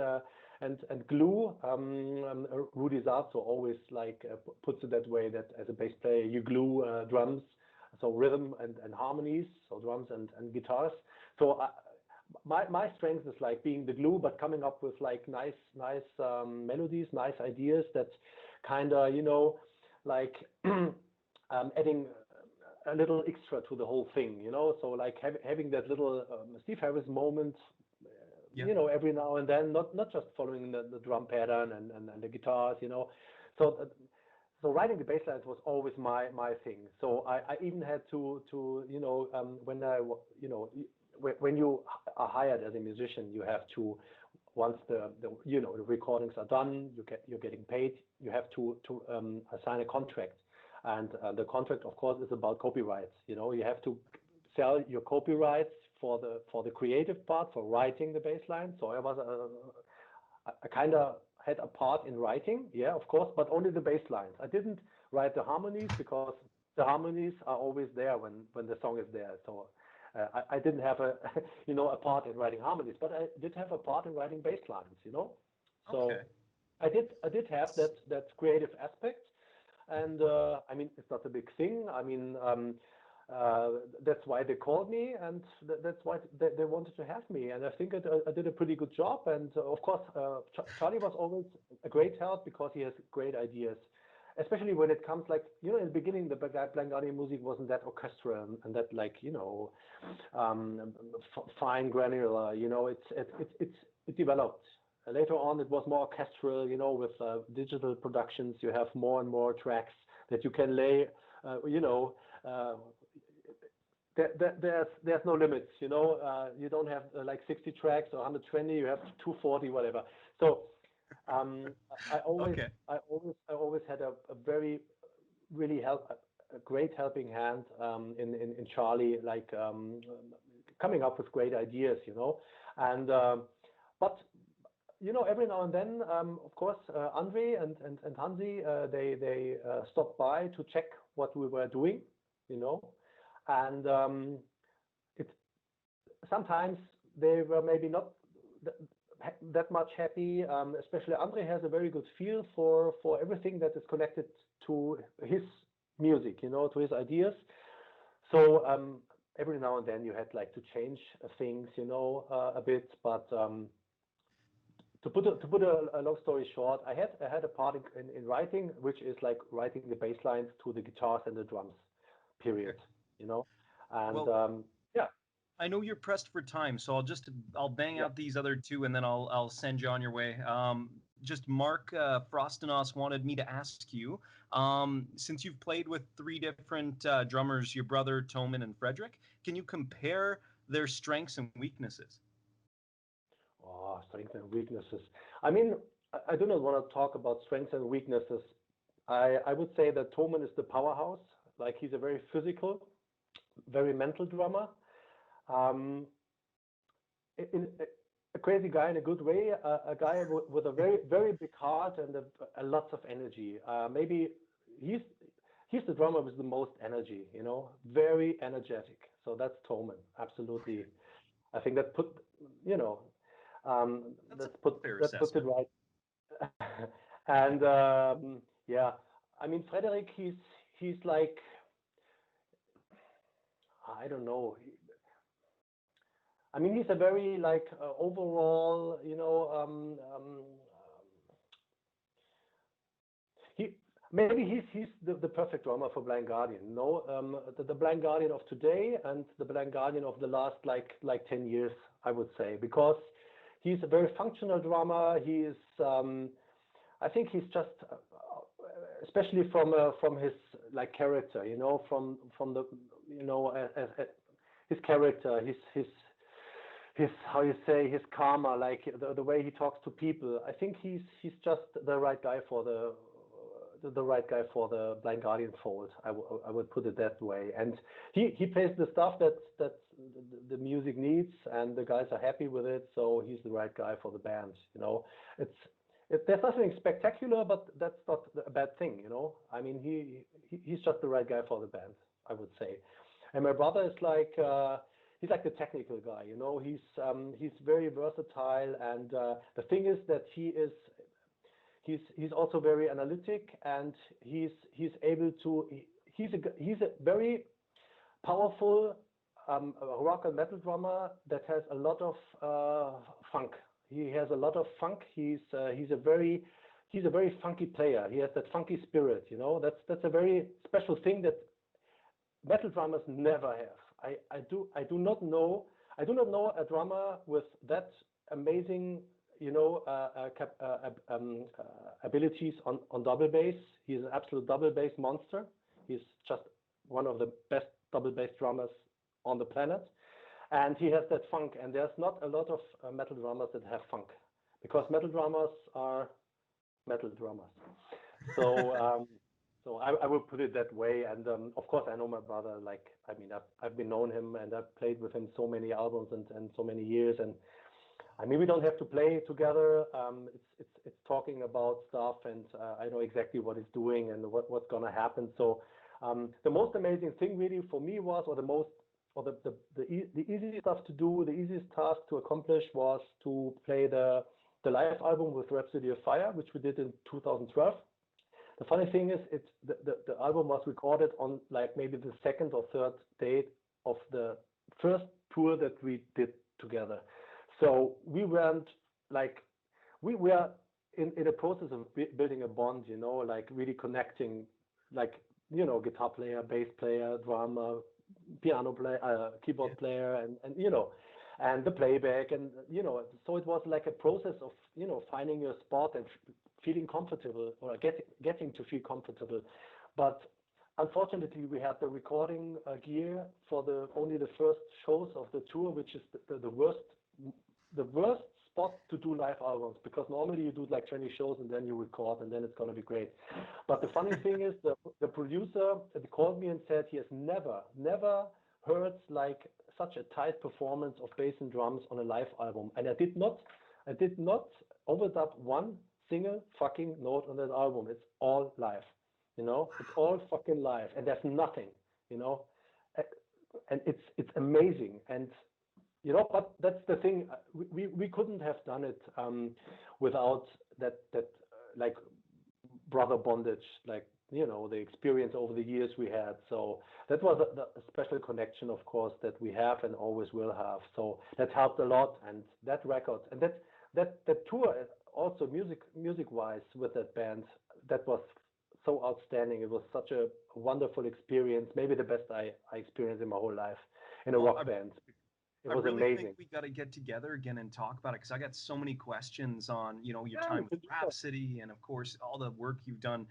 glue. Rudy Sarzo always like puts it that way that as a bass player you glue drums, so rhythm and harmonies, so drums and guitars. So my strength is like being the glue, but coming up with like nice melodies, nice ideas that kind of like adding a little extra to the whole thing, so like having that little Steve Harris moment, Yeah. every now and then, not just following the drum pattern and the guitars, so so writing the bass lines was always my thing. So I even had to when when you are hired as a musician, you have to, once the recordings are done, you're getting paid, you have to sign a contract. And the contract, of course, is about copyrights. You have to sell your copyrights for the creative part, for writing the bass line. So I kind of had a part in writing, yeah, of course, but only the bass lines. I didn't write the harmonies because the harmonies are always there when the song is there. So I didn't have a a part in writing harmonies, but I did have a part in writing bass lines. So Okay. I did have that creative aspect. And I mean, it's not a big thing. I mean, that's why they called me, and that's why they wanted to have me. And I think I did a pretty good job. And of course, Charlie was always a great help because he has great ideas, especially when it comes like, in the beginning, the Blind Guardian music wasn't that orchestral and that like, fine granular. It developed. Later on, it was more orchestral, with digital productions. You have more and more tracks that you can lay, there's no limits, you don't have like 60 tracks or 120, you have 240, whatever. So I always, Okay. I always had a very, really a great helping hand in Charlie, like coming up with great ideas, and but every now and then, of course, Andre and Hansi, they stopped by to check what we were doing, and it sometimes they were maybe not. that much happy. Especially Andre has a very good feel for everything that is connected to his music, to his ideas. So every now and then you had like to change things, a bit. But to put a long story short, I had a part in writing, which is like writing the bass lines to the guitars and the drums, period. And Well, yeah. I know you're pressed for time, so I'll bang Yeah. out these other two, and then I'll send you on your way. Just Mark Frostenos wanted me to ask you, since you've played with three different drummers, your brother Toman and Frederick, can you compare their strengths and weaknesses? Oh, strengths and weaknesses. I mean, I do not want to talk about strengths and weaknesses. I would say that Toman is the powerhouse. Like he's a very physical, very mental drummer. Um, a crazy guy in a good way, a guy with a very, very big heart and a lots of energy. Maybe he's the drummer with the most energy, very energetic. So that's Toman, absolutely. I think that you know, That's a fair that puts it assessment. right. And yeah, I mean, Frederick, he's like, I don't know. I mean, he's a very like overall, he maybe he's the perfect drummer for Blind Guardian. No, the Blind Guardian of today and the Blind Guardian of the last like 10 years, I would say, because he's a very functional drummer. He is, I think he's just, especially from his like character, from the, his character, his how you say his karma, like the way he talks to people. I think he's just the right guy for the right guy for the Blind Guardian fold. I would put it that way. And he plays the stuff that the music needs, and the guys are happy with it. So he's the right guy for the band. There's nothing spectacular, but that's not a bad thing. I mean, he's just the right guy for the band, I would say. And my brother is like. He's like the technical guy, he's very versatile, and the thing is that he's also very analytic, and he's able to he's a very powerful rock and metal drummer that has a lot of funk. He has a lot of funk. He's a very funky player. He has that funky spirit, That's a very special thing that metal drummers never have. I do not know a drummer with that amazing abilities on double bass. He's an absolute double bass monster. He's just one of the best double bass drummers on the planet, and he has that funk. And there's not a lot of metal drummers that have funk, because metal drummers are metal drummers. So. So I would put it that way, and of course I know my brother. Like, I mean, I've been known him, and I've played with him so many albums and so many years. And I mean, we don't have to play together. It's talking about stuff, and I know exactly what he's doing and what's gonna happen. So the most amazing thing really for me was, or the easiest stuff to do, the easiest task to accomplish was to play the live album with Rhapsody of Fire, which we did in 2012. The funny thing is, the album was recorded on like maybe the second or third date of the first tour that we did together. So we weren't like, we were in a process of building a bond, like really connecting, like, guitar player, bass player, drummer, piano player, keyboard player, and and the playback, and so it was like a process of finding your spot and feeling comfortable, or getting to feel comfortable. But unfortunately, we had the recording gear for only the first shows of the tour, which is the worst spot to do live albums, because normally you do like 20 shows and then you record and then it's going to be great. But the funny thing is, the producer called me and said he has never heard like such a tight performance of bass and drums on a live album. And I did not overdub one single fucking note on that album. It's all live, it's all fucking live, and there's nothing, and it's amazing. And But that's the thing. We couldn't have done it without that like brother bondage, like the experience over the years we had. So that was a special connection, of course, that we have and always will have. So that helped a lot, and that record and that tour also music wise with that band, that was so outstanding. It was such a wonderful experience, maybe the best I experienced in my whole life in a Well, rock band. It I was really think amazing. we got to get together again and talk about it because I got so many questions on, your Yeah, we time with could do that. Rhapsody and of course all the work you've done,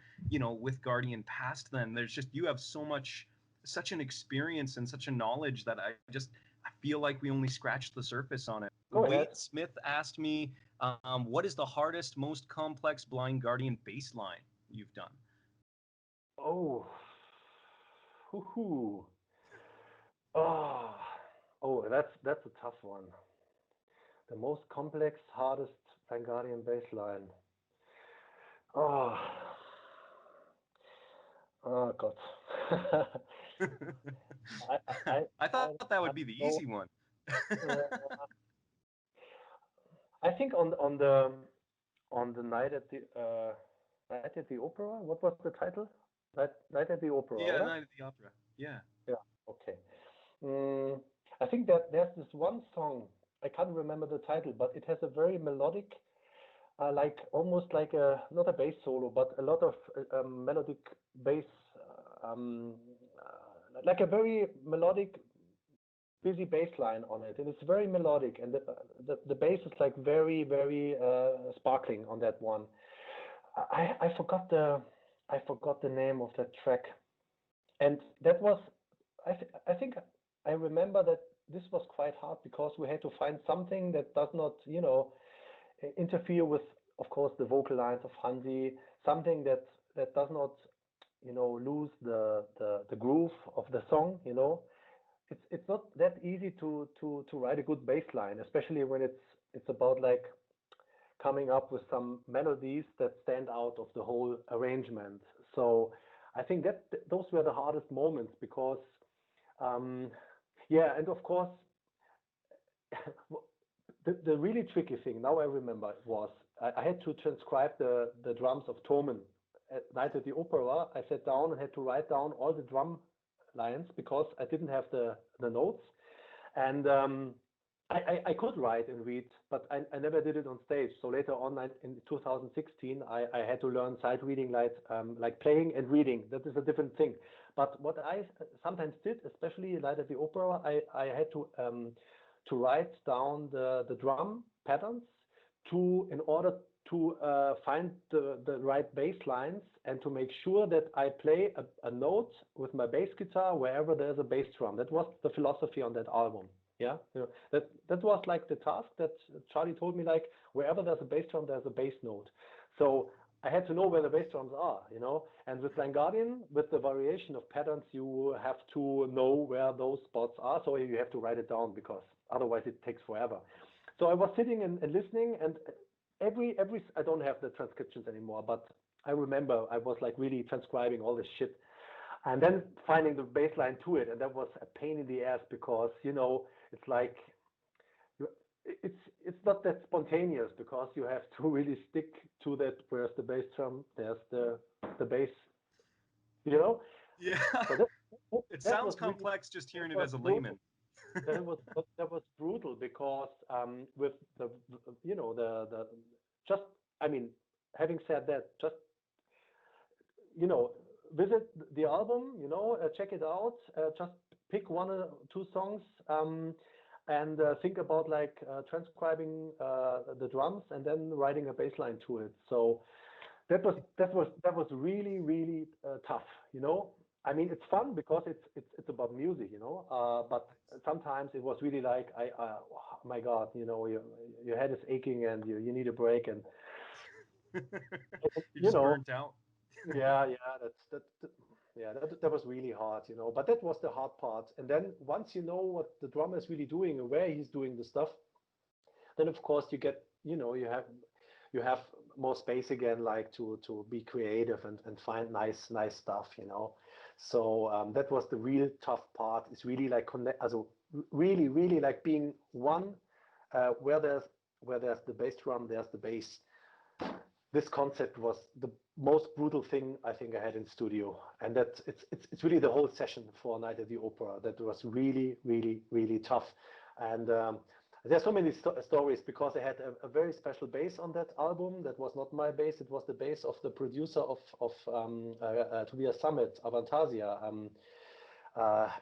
with Guardian past then. There's just you have such an experience and such a knowledge that I feel like we only scratched the surface on it. Go ahead. Wade Smith asked me, what is the hardest, most complex Blind Guardian bass line you've done? Oh, hoo. Oh, that's a tough one. The most complex, hardest Vanguardian bass line. Oh, oh God. I I I I I, thought that I would be the don't know. easy one. Uh, I think on the night at the opera. What was the title? Night at the opera, Yeah, or? Night at the Opera. Yeah. Yeah. Okay. Mm, I think that there's this one song. I can't remember the title, but it has a very melodic, like almost like a not a bass solo, but a lot of melodic bass, um, like a very melodic, busy bass line on it, and it's very melodic, and the bass is like very sparkling on that one. I forgot the name of that track, and that was I think I remember that this was quite hard because we had to find something that does not interfere with, of course, the vocal lines of Hansi, something that does not lose the groove of the song. It's not that easy to write a good bass line, especially when it's about like coming up with some melodies that stand out of the whole arrangement. So I think that those were the hardest moments because um, yeah, and of course the really tricky thing now I remember was I had to transcribe the drums of Tomen at Night at the Opera. I sat down and had to write down all the drum lines because I didn't have the notes. And I could write and read, but I never did it on stage. So later on in 2016, I had to learn sight reading, like playing and reading. That is a different thing. But what I sometimes did, especially Light at the Opera, I had to write down the drum patterns in order to find the right bass lines and to make sure that I play a note with my bass guitar wherever there's a bass drum. That was the philosophy on that album. Yeah, that was like the task that Charlie told me, like wherever there's a bass drum, there's a bass note. So I had to know where the bass drums are. And with Blind Guardian, with the variation of patterns, you have to know where those spots are. So you have to write it down because otherwise it takes forever. So I was sitting and listening, and every I don't have the transcriptions anymore, but I remember I was like really transcribing all this shit and then finding the bass line to it, and that was a pain in the ass because it's like it's not that spontaneous because you have to really stick to that. Where's the bass drum? There's the bass. You know. Yeah. So It that sounds was really complex just that hearing it was as a layman. brutal. That was brutal because with the the just I mean having said that, just you know visit the album, check it out, just pick one or two songs, and think about like transcribing the drums and then writing a bass line to it. So that was really tough. I mean, it's fun because it's about music, but sometimes it was really like oh my God, your head is aching and you need a break, and You're you just know burnt out. yeah, yeah, that was really hard, but that was the hard part. And then once you know what the drummer is really doing and where he's doing the stuff, then of course you get, you have more space again, like to be creative and find nice stuff. So that was the real tough part. It's really like connect, also really, really like being one, where there's the bass drum, there's the bass. This concept was the most brutal thing I think I had in studio, and that it's really the whole session for Night at the Opera that was really, really, really tough. And there's so many stories, because I had a very special bass on that album. That was not my bass; it was the bass of the producer of Tobias Summit, Avantasia.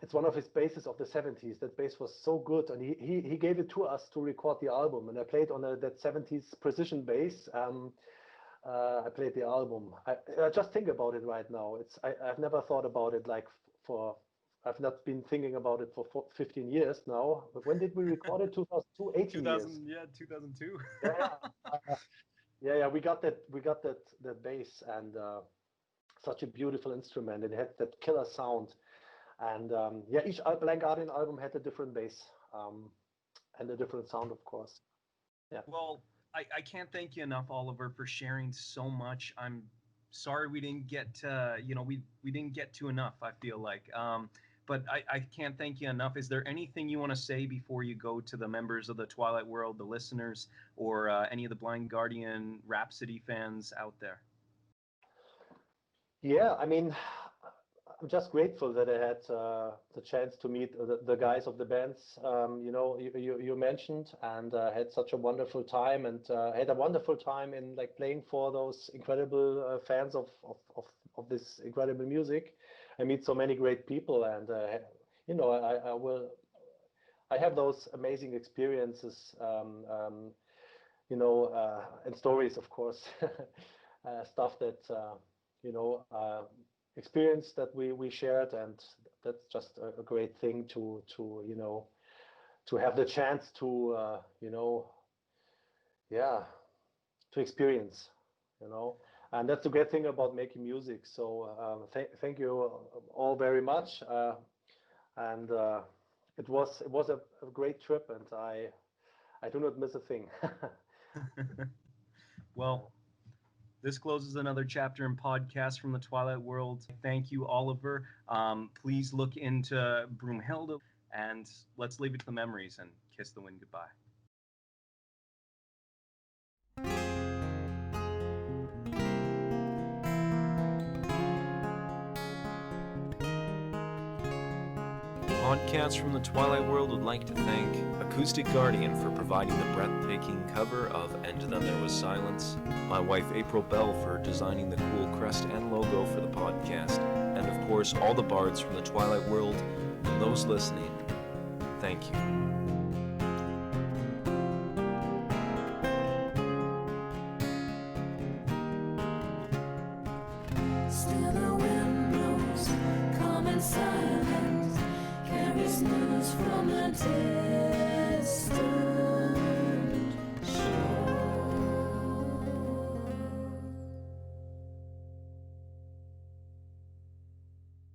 It's one of his basses of the 70s. That bass was so good, and he gave it to us to record the album. And I played on that 70s precision bass. I played the album. I just think about it right now. I've never thought about it like for. I've not been thinking about it for 15 years now. But when did we record it? 2002, 18 years. 2000, yeah, 2002. Yeah, yeah. We got that bass, and such a beautiful instrument. It had that killer sound. And yeah, each Blind Guardian album had a different bass, and a different sound, of course. Yeah. Well, I can't thank you enough, Oliver, for sharing so much. I'm sorry we didn't get to, we didn't get to enough, I feel like. But I can't thank you enough. Is there anything you want to say before you go to the members of the Twilight World, the listeners, or any of the Blind Guardian Rhapsody fans out there? Yeah, I mean, I'm just grateful that I had the chance to meet the guys of the bands, you mentioned, and had such a wonderful time, and had a wonderful time in like playing for those incredible fans of this incredible music. I meet so many great people, and I have those amazing experiences, and stories, of course, stuff that experience that we shared, and that's just a great thing to have the chance to to experience, and that's the great thing about making music. So thank you all very much, and it was a great trip, and I do not miss a thing. Well, this closes another chapter in podcast from the Twilight World. Thank you, Oliver. Please look into Broomhilda, and let's leave it to the memories and kiss the wind goodbye. Podcast from the Twilight World would like to thank Acoustic Guardian for providing the breathtaking cover of And Then There Was Silence, my wife April Bell for designing the cool crest and logo for the podcast, and of course all the bards from the Twilight World and those listening. Thank you. Still the wind blows, calm and silent, carries news from the dead.